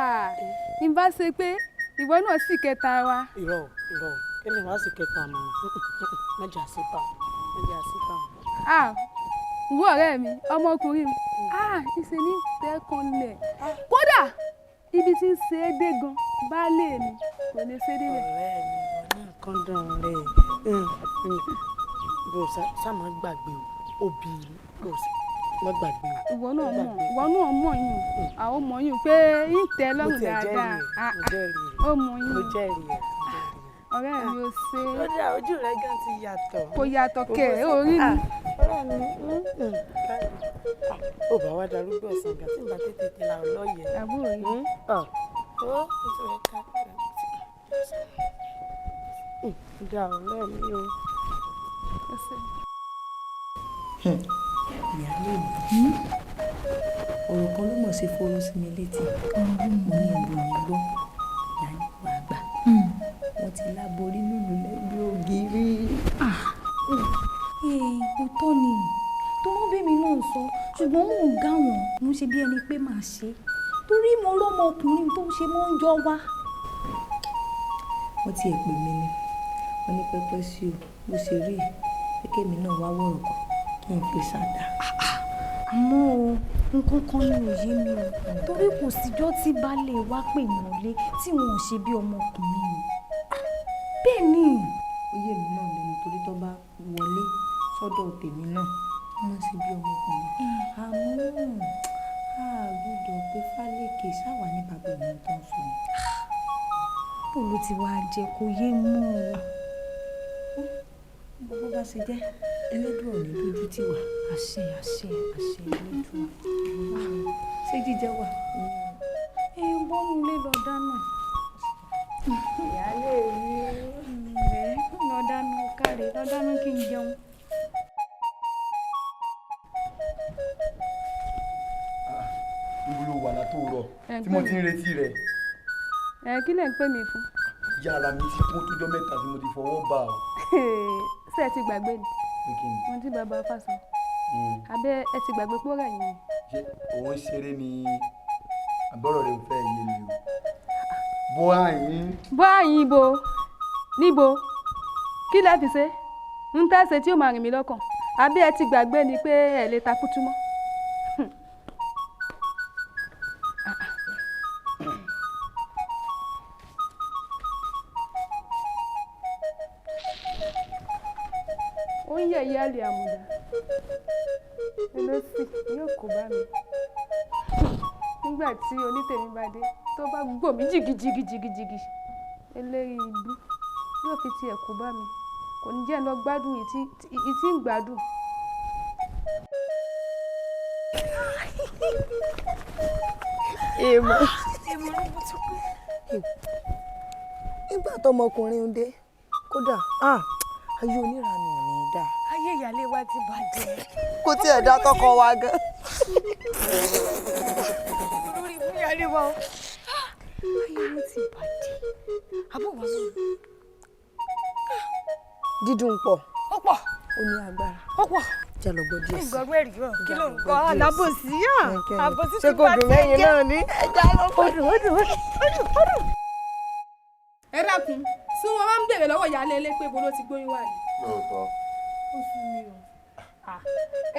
ní bá ṣe pé ìwọ náà sì kẹta wa. irọ́ èmi wá sí kẹta mọ́ mẹ́jà sípà. ìwọ ọ̀rẹ́ mi ọmọkùnrin ìṣe ní tẹ́kànlẹ̀ kódà ibi tí ń ṣe é dé gan baálé mi kò lè ṣe é débẹ̀. ọ̀rẹ́ mi wọn náà kàn dán rẹ̀ bó sàmọ́ gbàgbé obì kò sí má gbàgbé. ìwọ náà mọ̀ yín àwọn mọ̀ yín pé yín tẹ́ lọ́rùn dáadáa ó mọ̀ yín. mo jẹ́rìí ẹ̀. ọ̀rẹ́ mi ò ṣe. ó dà ojú rẹ̀ gan ti yàtọ̀. kò yàtọ̀ kẹ̀ orí mi. ọ̀rẹ́ mi ó bá wá darúgbó ọ̀sán gan tí n bá tètè la ọlọ́yẹ̀. àbúrò yìí. ó nítorí ká dá ọ̀rẹ́ mi o. ìyáálé mi ọ̀rọ̀ kan ló mọ̀ sí fóró sí mi létí mo ní ìbò yìí gbọ́ ìyá nípa àgbà wọ́n ti láborí lùlù lẹ́gbẹ̀ẹ́ ògiri. òótọ́ ni tó wọ́n bí mi náà sọ ṣùgbọ́n mò ń gá wọn mo ṣe bí ẹni pé màá ṣe torí mo rọ́mọ ọkùnrin tó ṣe mọ́ ń jọ wá. wọ́n ti ẹ̀ pè mí ni wọ́n ní pẹ́pẹ́ sí o bó ṣe rí kékeré mi náà wá wọ̀rọ̀ kan kí n fi ṣàdá. àmọ́ o nǹkan kan ní òye mi o torí kò síjọ́ tí baálé wa pè mọ́lé tí wọn ò ṣe bí ọmọkùnrin mi. bẹ́ẹ̀ ni. ó yé mi náà lẹ́nu torí tó bá wọlé sọ́dọ̀ tèmi náà wọ́n ṣe bí ọmọkùnrin. àmọ́ àgùdọ̀ pé fálékè ṣáwà ní bàbá òun tó ń sọ. bó ló ti wá jẹ kó yé mọ́ o. bó bá ṣe jẹ́ ẹlẹ́dùn òní lójú tì wá. àṣẹ ẹlẹ́dùn. ṣé jíjẹ wà. bọ́nú ilé lọ dáná. ìyáálé mi rẹ̀ lọ dáná káre lọ dáná kí n jẹun. ìwúlò wà látòrọ tí mo ti ń retí rẹ. kí lẹ̀ ń pè mí fún. yàrá mi ti kún tójọ́ mẹ́ta tí mo ti fọwọ́ bá ọ. ṣé ẹ ti gbàgbé ni ohun tí bàbá fà sọ abẹ́ ẹ ti gbàgbé pọ́ọ́rọ̀ yìí ni. ṣé òun ṣeré ni àbọ̀rọ̀ rẹ̀ ò fẹ́ yé mi o. bọ́ àyín. bọ́ àyín ibo níbo kí lẹ́ fi ṣe ń tẹ́sẹ̀ tí ó máa rìn mí lọ́kàn àbí ẹ ti gbàgbé ni pé ẹ lè takútú mọ́. ó ń yẹ̀yẹ́ àlè àmùdá ẹlọ́sì yóò kó bá mi nígbà tí onítèmi bá dé tó bá gbò mí jìgìjìgìjìgì eléyìí ibú yóò fi tiẹ̀ kó bá mi kò ní jẹ́ lọ gbádùn ìtí ń gbádùn. èèmọ̀ ló bó tó kú. nígbà tọmọkùnrin ń dé kódà ayé oníranù ò ní í dá. ayé ìyáálé wa ti bàjẹ́. kó tiẹ̀ dá tọkọ wa gan. olórí fún ìyáálé wa o. ayé wọn ti bàjẹ́. àbọ̀ wà lóru. dídùn pọ̀. ó pọ̀. ó ní agbára. ó pọ̀. jẹ́ lọ gbọ́ díẹ̀ sí. ìgbọ̀gbọ́ ẹ̀rí wọn kí ló ń gbọ́ alábòsí àbòsí ṣé kò dùn mẹ́yìn náà ní. ẹja ló pọ̀. ó dùn. ẹ dákun tí wọn máa ń bèrè lọ́wọ́ ìyáálé ilé pé bolo ti gbóyún wá ni. lóòótọ́. ó sún mi o.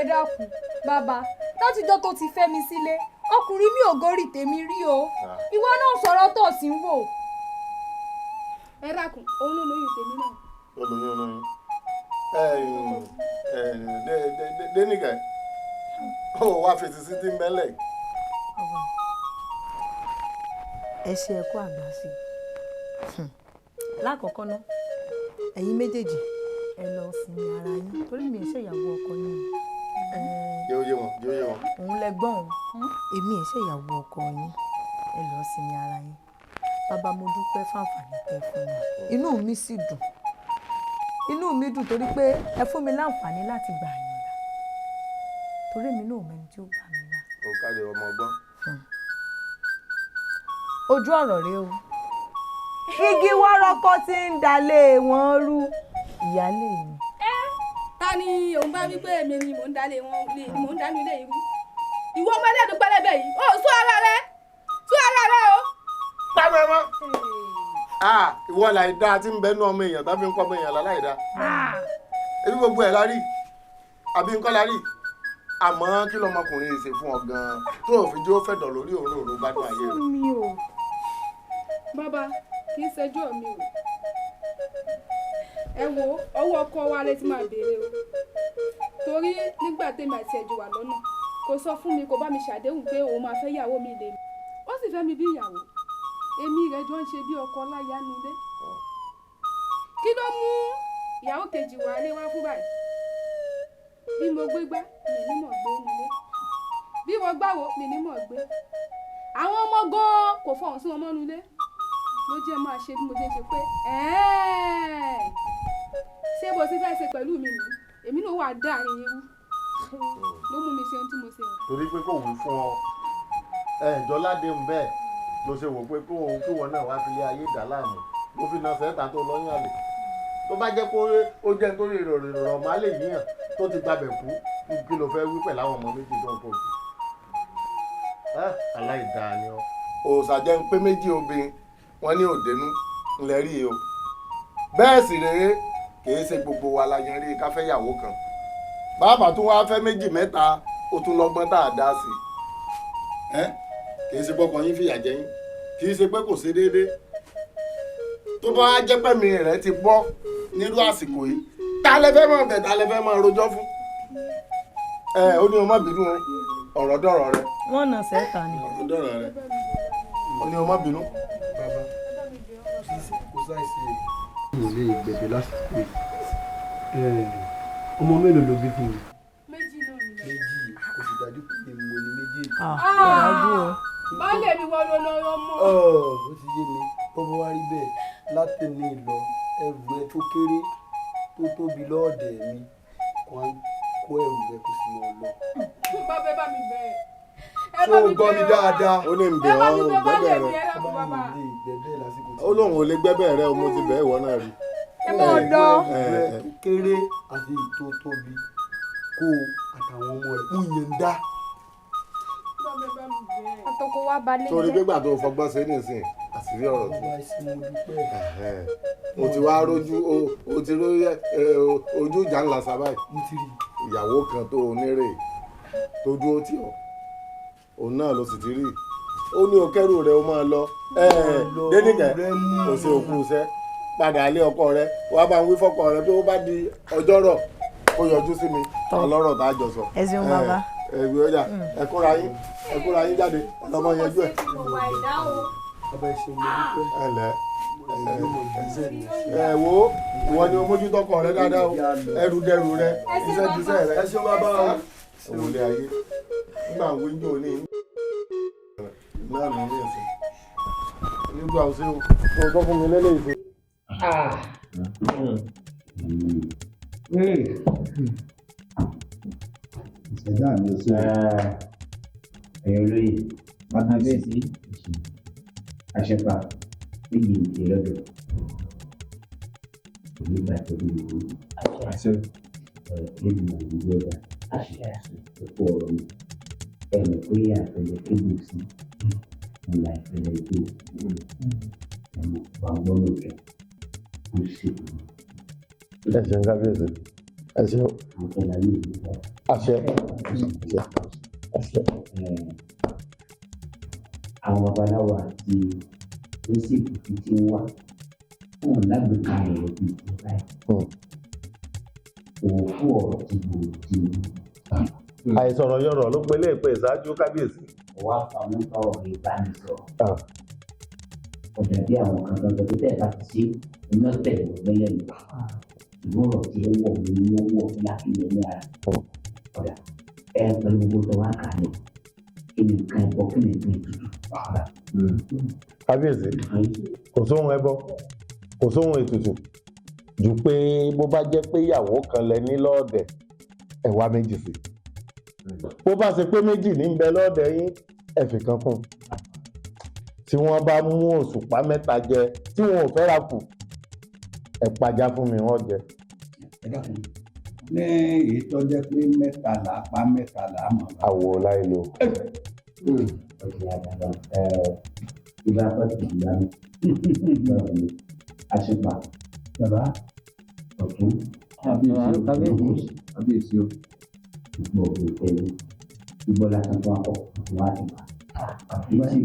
ẹ dákun bàbá látijọ́ tó ti fẹ́ mi sílé ọkùnrin mi ò górì tèmi rí o ìwọ náà sọ̀rọ̀ tó sì ń wò. ẹ dákun òun ló lóyún tèmi náà. ó lóyún dénìkẹ́ ó wá fèsì sí ti ń bẹ́lẹ̀. ẹ ṣe ẹ̀kọ́ àgbà sí i lákọ̀ọ́kọ́ ná ẹ̀yin méjèèjì ẹ lọ sinmi ara yín torí mi ò ṣe ìyàwó ọkọ yín. yóò yé wọn. òun lẹ gbọ́n èmi ò ṣe ìyàwó ọkọ yín ẹ lọ sinmi ara yín. bàbá mo dúpẹ́ fáǹfààní tẹ fún mi inú mi sì dùn torí pé ẹ fún mi láǹfààní láti gbà yín là torí mi náà mẹ́ni tí ó gbà mí là. ó káre ọmọ ọgbọ́n. ojú ọ̀rọ̀ rẹ o igi wọ́rọ́kọ́ tí ń dalé wọn rú ìyálé mi. ta ni òun bá wí pé èmi ni mò ń dalé wọn mò ń dánú ilé irú ìwọ ọmọ ẹlẹ́dùn pẹlẹbẹ yìí ó sún ara rẹ o. pàmò ẹ mọ. ìwọ làìdá tí ń bẹnu ọmọ èèyàn tó fi ń kọ́ ọmọ èèyàn láláìdá. ebi gbogbo ẹ̀ la rí àbí nǹkan la rí àmọ́ kí lọmọkùnrin yìí ṣe fún ọ gan-an tó o fi jó fẹ̀dọ̀ lórí òróró gbádùn ayé rẹ. ó fún mi o bàbá kì í ṣẹjọ́ mi o ẹ wo ọwọ́ ọkọ wa lè ti máa béèrè o torí nígbà tèmi àti ẹ̀jọ̀ wà lọ́nà kò sọ fún mi kò bá mi ṣàdéhùn pé òun máa fẹ́ ìyàwó mi lé mi ó sì fẹ́ mi bí ìyàwó èmi rẹ̀ jọ ń ṣe bí ọkọ láyà nílé kí ló mú ìyàwó kejì wà lé wá fún báyìí bí mo gbé gbá mi ní mọ̀ gbé nílé bí mo gbáwo mi ní mọ̀ gbé àwọn ọmọ gan-an kò fọhùn sí wọn mọ́nú ilé ló jẹ́ máa ṣe bí mo ṣe ń ṣe pé ṣé bó ti fẹ́ ṣe pẹ̀lú mi nìyí èmi náà wà dáàrin yín rú ló mú mi ṣe ohun tí mo ṣe. torí pé kò wí fún ọ jọládé ń bẹ́ẹ̀ ló ṣe wò pé kí wọn náà wá fi lé ayé dà láàmú ló fi na sẹ́ta tó lọ́yún àlè tó bá jẹ́ pé ó jẹ́ nítorí ìrọ̀rọ̀ má lè yíyàn tó ti gbabẹ̀ kú kí ló fẹ́ wí pẹ̀lú àwọn ọmọ méjì tó ń kó sí. aláìdáa ni ọ. òòsà jẹ́ ń pé méjì obìnrin wọ́n ní òdenu ńlẹ̀ rí o bẹ́ẹ̀ sì rèé kìí ṣe gbogbo wa la yan rí káfẹ́yàwó kan bàbá tún wá fẹ́ méjì mẹ́ta ó tún lọ́gbọ́n tá a dá sí i kìí ṣe pọ́kàn yín fìyà jẹ yín kìí ṣe pé kò ṣe déédéé tó bá jẹ́ pẹ̀mí rẹ̀ ti bọ́ nírú àsìkò yìí ta lẹ fẹ́ máa bẹ̀ ta lẹ fẹ́ máa rojọ́ fún ó ní o má bínú ọ̀rọ̀ dọ̀rọ̀ rẹ. wọ́n nà sẹ́ta ni. ọ̀rọ̀ dọ̀rọ̀ rẹ ó ní o má bínú. bàbá kò sáìsì ìwé ìgbẹ̀dẹ̀ lásìkò ọmọ mélòó ló bí fún mi. méjì kò sì dájú pé mo ní méjì. baálé mi wọ́n ló lọ́rọ́ mọ́. ó ti yé mi bọ́bọ́ wá rí bẹ́ẹ̀ látẹ̀lé lọ ẹrù ẹ tó kéré tó tóbi lọ́ọ̀dẹ̀ mi wọ́n kó ẹrù rẹ kó sì mọ́ ọ lọ. bá bẹ́ẹ̀ bá mi bẹ́ẹ̀. tó o gbọ́ mi dáadáa. ó lè ń bẹ̀ ọ́ gbẹ́bẹ̀ rẹ ó lóun ò lè gbẹ́bẹ̀ rẹ mo ti bẹ̀ ìwọ náà rí. ẹ mọ̀ ọ́dọ́. kéré àti ètò tóbi kó àtàwọn ọmọ rẹ̀ ń yẹn ń dá. àtọkọ wa balẹ̀ jẹ́. torí gbégbà tó fọgbọ́n ṣe nísìnyí àṣírí ọ̀rọ̀ tó. o ti wá rójú o ti rí ojú ìjà ńlá sábàá ìyàwó kan tó onírè tó dúró tì ọ́ òun náà ló sì ti rí ó ní okẹ́rù rẹ̀ ó máa lọ dénìkẹ́ kò sí òkú iṣẹ́ padà ilé ọkọ rẹ̀ wàá bá ń wí fọ́kọ rẹ̀ pé ó bá di ọjọ́rọ̀ kó yọjú sí mi ọlọ́rọ̀ tá a jọ sọ. ẹ ṣeun bàbá. ẹ̀gbì ọjà ẹ̀kúra yín jáde lọ́mọ yanjú ẹ̀. ẹ wo ìwọ ni o mójútọ́kọ rẹ dáadáa o ẹrù dẹrù rẹ iṣẹ́ jíṣẹ́ rẹ. ẹ ṣeun bàbá o. òun lè ayé nígbà wíńdò ní náà ló ní ẹsẹ̀ nígbà ọ̀sẹ̀ o kò tó fún mi lélẹ̀ ìfẹ́. ìṣẹ̀dá mi ò sí ẹ̀yọ́ lóye pátábẹ́ẹ̀sì àṣẹpà méjì ìlọ́dọ̀ nígbà tó bí ìlú àṣẹ níbi ìlú ọ̀dà àṣẹ òkú ọ̀rọ̀ mi ẹ̀mí pé àpẹẹrẹ kébù sí ńlá ìpẹẹrẹ ìlú ẹ̀mí gbàgbọ́ lókè kó sì kú. ẹ ṣeun kábíyèsí ẹ ṣeun àṣẹ àṣẹ. àwọn babaláwo àti oníṣègùn fi ti ń wá fún lágbèéká ẹ̀rọ bíi ti báyìí òfú ọ̀rọ̀ ti gbòòrò ti wú. àìsọ̀rọ̀ yọ̀rọ̀ ló pe léèpé ìṣáájú kábíyèsí. wá fàmú ọ̀rọ̀ ìbánisọ̀rọ̀ ọ̀dà bí àwọn kan gbọ́dọ̀ tó tẹ̀ bá ti ṣe iná tẹ̀lé ọ̀gbẹ́lẹ̀ lọ ìwọ́rọ̀ tí ẹ wọ̀ mí ni ó wọ̀ láti yẹ ní ara ọ̀dà ẹ pẹ̀lú gbogbo tó wá kàlẹ̀ kí ni nǹkan ẹ̀bọ kí ni nǹkan ètùtù. kábíyèsí kò sóhun ẹbọ kò sóhun ètùtù ju pé bó bá jẹ́ pé ìyàwó kan lẹ ní lọ́ọ̀dẹ̀ ẹ wá méjì sí bó bá ṣe pé méjì ní ń bẹ lọ́ọ̀dẹ̀ yín ẹ fi kan kún tí wọ́n bá mú òṣùpá mẹ́ta jẹ tí wọn ò fẹ́ ra kù ẹ pàjá fún mi wọ́n jẹ. ní èyí tó jẹ́ pé mẹ́tàlá pa mẹ́tàlá mọ̀. àwò láì lò. ọ̀sẹ̀ àgbàdo ìbá pẹ̀lú ìyá mi àṣepà bàbá ọ̀tún kábíyèsí o gbọ́ òkèlú gbígbọ́ lásán tó akọ wá ìgbà àfíìsì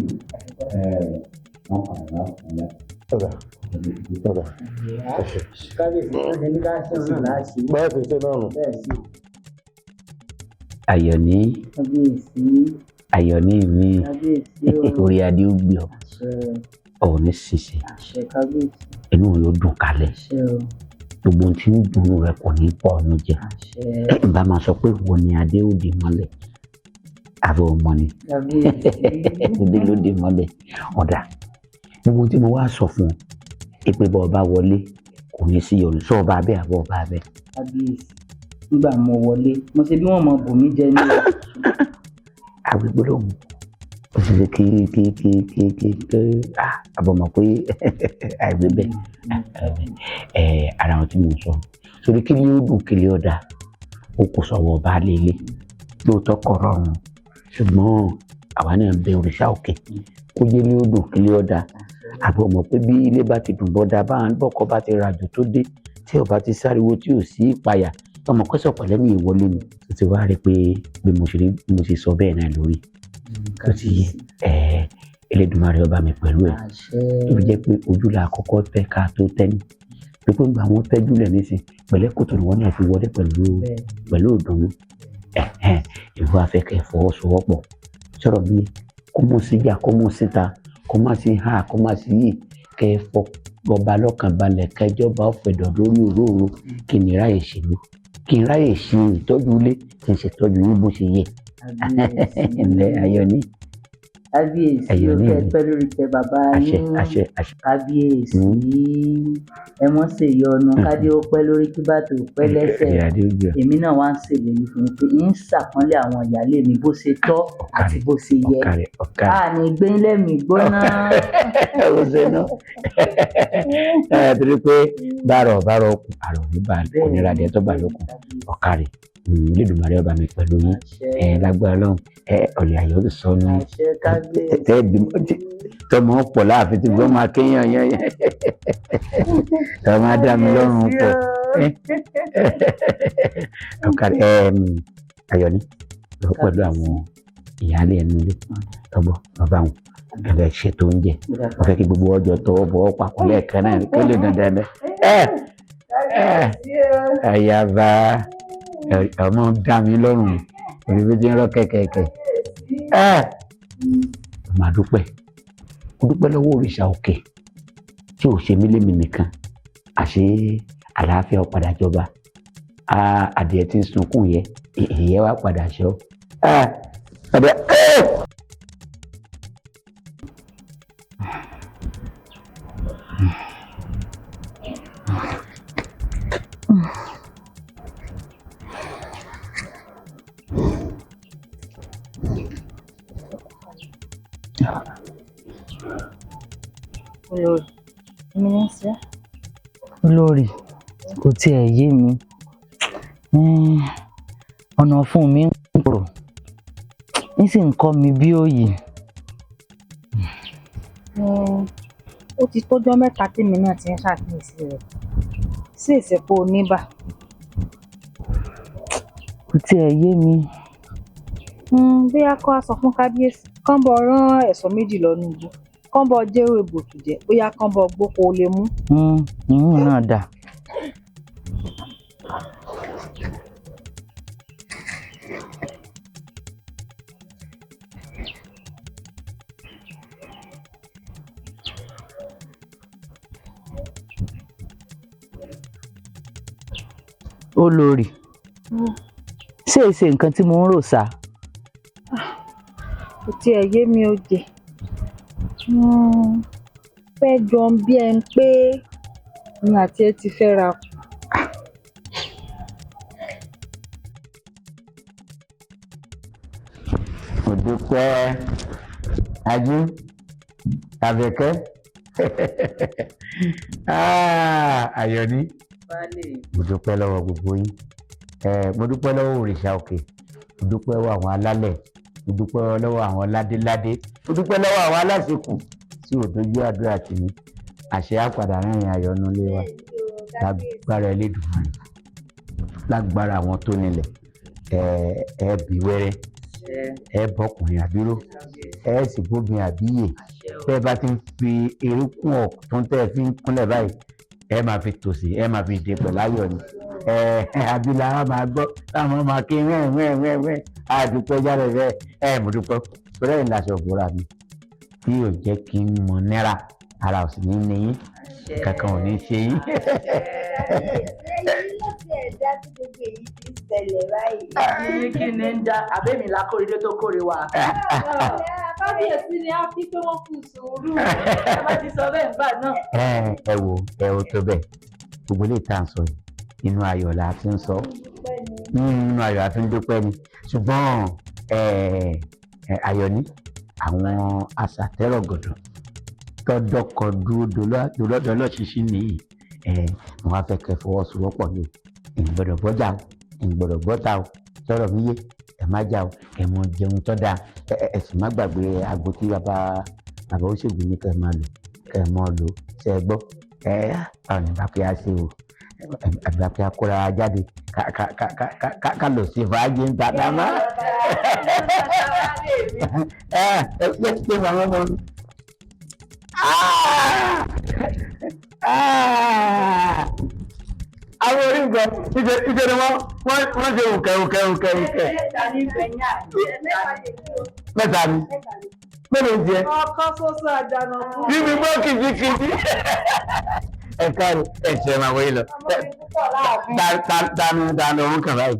wọn padà wá fún yá. kábíyèsí ọ̀sẹ̀ ní ká ṣe ọ̀nà láti. báyọ̀ ti ṣe náà nù. Àyọ̀ní Àyọ̀ní mi orí adé ó gbé ọ ọ̀ ní ṣìṣe inú yóò dùn kalẹ̀ gbogbo ohun tí ń dùn rẹ kò ní pọ̀ ọ̀nù jẹ bá máa sọ pé wo ni adé ó dì mọ́lẹ̀ àbọ̀ ọmọ ni adé ló dì mọ́lẹ̀ ọ̀dà gbogbo tí mo wá sọ fún ọ pé bọ́ ọba wọlé kò ní sí yọ̀lù sọ ọba abẹ́ àbọ̀ ọba abẹ́. kábíyèsí nígbà mo wọlé mo ṣe bí wọn mọ bòmí jẹ ní. àwígbólóhùn ó sì ṣe kí àbọ̀mọ̀ pé àìgbé bẹ́ẹ̀ ara wọn tí mo sọ sórí kí ni ó dùn kí ni ó dáa ó kò sọ̀wọ́ bá lélé lóòótọ́ kọ̀ rọrùn ṣùgbọ́n àwa náà bẹ òrìṣà òkè kó yé ní ó dùn kí ni ó dáa àbọ̀mọ̀ pé bí ilé bá ti dùn bọ́dà bá ń bọ̀kọ́ bá ti ràjò tó dé tí ọba ti sáriwo tí ò sí ìpayà ọmọ kọ́sọ̀ pẹ̀lẹ́ ní ìwọlé ni ó ti wá rí pé bí mo ṣe sọ bẹ́ẹ̀ náà lórí ó ti yẹ Elédùmarè ọba mi pẹ̀lú ẹ̀ tó fi jẹ́ pé ojú la àkọ́kọ́ fẹ́ ká tó tẹ́ni pé pé gba àwọn fẹ́ júlẹ̀ nísìn pẹ̀lẹ́ kòtò ni wọ́n náà fi wọlé pẹ̀lú òdùnnú ìwọ afẹ́kẹ́ fọwọ́sowọ́pọ̀ sọ̀rọ̀ bí kó mọ̀ síjà kó mọ̀ síta kó má sí ha kó má sí yìí kẹ́ ẹ fọ ọba lọ́kàn balẹ̀ kẹjọba ọ̀fẹ̀dọ̀ lórí òróró kí ni ráyè ṣèlú kí n ráyè ṣe ìtọ́jú ilé kí n ṣètọ́jú yín bó ṣe yẹ ẹ̀lẹ́ Ayọ̀ní. Kábíyèsí ó fẹ́ pẹ́ lórí tẹ bàbá yín kábíyèsí ẹ mọ́ ṣe yọnu kádé ó pẹ́ lórí kí bàtò pẹ́ lẹ́sẹ̀ èmi náà wá ń ṣèlérí fún mi pé ń ṣàpọ́nlé àwọn ìyáálé mi bó ṣe tọ́ àti bó ṣe yẹ ní gbẹ́ńlẹ̀ mi gbóná. ó ṣe náà torí pé bárọ̀ kù àrò níbà onírádìẹ tó bà lókun ọ̀kàrẹ̀ Elédùmarè ọba mi pẹ̀lú yín lágbára lọ́hùn ọ̀lẹ́ ayọ̀ ló sọ ní tọmọ pọ̀ láàfin tí gbọ́n máa kéèyàn yẹn tọmọ á dá mi lọ́rùn pọ̀ ọ̀kàrẹ̀ Ayọ̀ní lọ pẹ̀lú àwọn ìyáálé ẹnu ilé tọ́gbọ́ bàbá wọn ẹ̀rẹ̀ ṣètò oúnjẹ wọ́n fẹ́ kí gbogbo ọjọ́ tọwọ́ bọ̀ ọ́ papọ̀ lẹ́ẹ̀kan náà kó lè dandan àyàbá ọmọ dá mi lọ́rùn òrìbí ń rọ́ kẹ̀kẹ̀kẹ̀ màá dúpẹ́ lọ́wọ́ òrìṣà òkè tí ò ṣe mí lémi nìkan àṣé àlàáfíà ó padà jọba adìẹ tí ń sunkún yẹ ìyẹn wá padà ṣọ Olórí kò tiẹ̀ yé mi ọ̀nà fún mi ń kúrò ń sì ń kọ́ mi bí òye. Ó ti tọ́jọ́ mẹ́ta tèmi náà ti ń ṣàkíyèsí rẹ̀ sí ìsìnkú oníbà. Kò tiẹ̀ yé mi. Bóyá kó a sọ fún kábíyèsí kán bọ rán ẹ̀ṣọ́ méjì lọ ní igbó kán bọ jẹ́wọ́ ìbòtù jẹ́ bóyá kán bọ gbóko lè mú. ìyún náà dà. Olórí ṣé èsè nǹkan tí mo ń rò sá. Kò tiẹ̀ yé mi ó jẹ fẹ́ jọ bí ẹni pé mi àti ẹ ti fẹ́ ra kù. Mo dúpẹ́ ajú Àbẹ̀kẹ́ Ayọ̀ní mo dúpẹ́ lọ́wọ́ gbogbo yín mo dúpẹ́ lọ́wọ́ òrìṣà òkè mo dúpẹ́ lọ́wọ́ àwọn alálẹ̀ mo dúpẹ́ lọ́wọ́ àwọn ládéládé mo dúpẹ́ lọ́wọ́ àwọn aláṣekù tí ò dojú àdúrà tì mí àṣẹ àpàdà rìnrìn ayọ̀nù lé wa lágbára Elédùmarè lágbára àwọn tó nílẹ̀ ẹ bí wẹ́rẹ́ ẹ bọkùnrin àbíró ẹ sì bóbin àbíyè tẹ́ bá ti ń fi erékùn ọ̀tún tẹ́ fi ń kúnlẹ̀ báyìí ẹ máa fi tòsí ẹ máa fi dé pẹ̀lú ayọ̀ ni àbílà wa máa gbọ́ táwọn máa ké wẹ́ẹ̀ àdúpẹ́ jáde bẹ́ẹ̀ mo dúpẹ́ pẹ̀lú ìlàsọ̀ òbúra mi tí yóò jẹ́ kí n mọ náírà ara ò sì ní ní yín kankan ò ní ṣe yín. Kí ni ń da àbẹ́mi lákòrídé tó kórè wa. Kábíyèsí ni a fi pé wọ́n kù sùúrù. Ẹ bá ti sọ bẹ́ẹ̀ nígbà náà. ẹ wo tó bẹ́ẹ̀ gbogbo ilé ìta ń sọ yìí inú ayọ̀ la ti ń sọ nínú ayọ̀ a fi ń dúpẹ́ ni ṣùgbọ́n Ayọ̀ní àwọn aṣàtẹ́rọ̀gọ̀dọ̀ tọ́dọ̀kọ̀ dúró dọ́lọ́ṣíṣí nìyí wọn á fẹ́ kẹ́ fọwọ́sowọ́pọ̀ ní ìgbọ́dọ̀ bọ́jà o ìgbọ́dọ̀ bọ́ta o tọrọ mi yé ẹ má jà o ẹ mọ jẹun tó dáa ẹ sì má gbàgbé aago tí bàbá oṣègùn ní kẹ́ ẹ máa lò kẹ́ ẹ mọ́ lò ṣe é gbọ́ báwo ni bá fi á ṣe o àgbà fi akóra jáde ká lọ sí fàájì ń ta dá má ṣe màmá mọ́ mi. Àwọn orí nǹkan ìṣe ni wọ́n ṣe òkè. Mẹ́ta ni mélòó jẹ. ọkọ ṣoṣo àjànà fún. Bí mi gbọ́ kìjikìji. Ẹ̀ka ẹ̀ṣẹ̀ máa wọlé lọ. Dànù ọ̀hún kàn báyìí.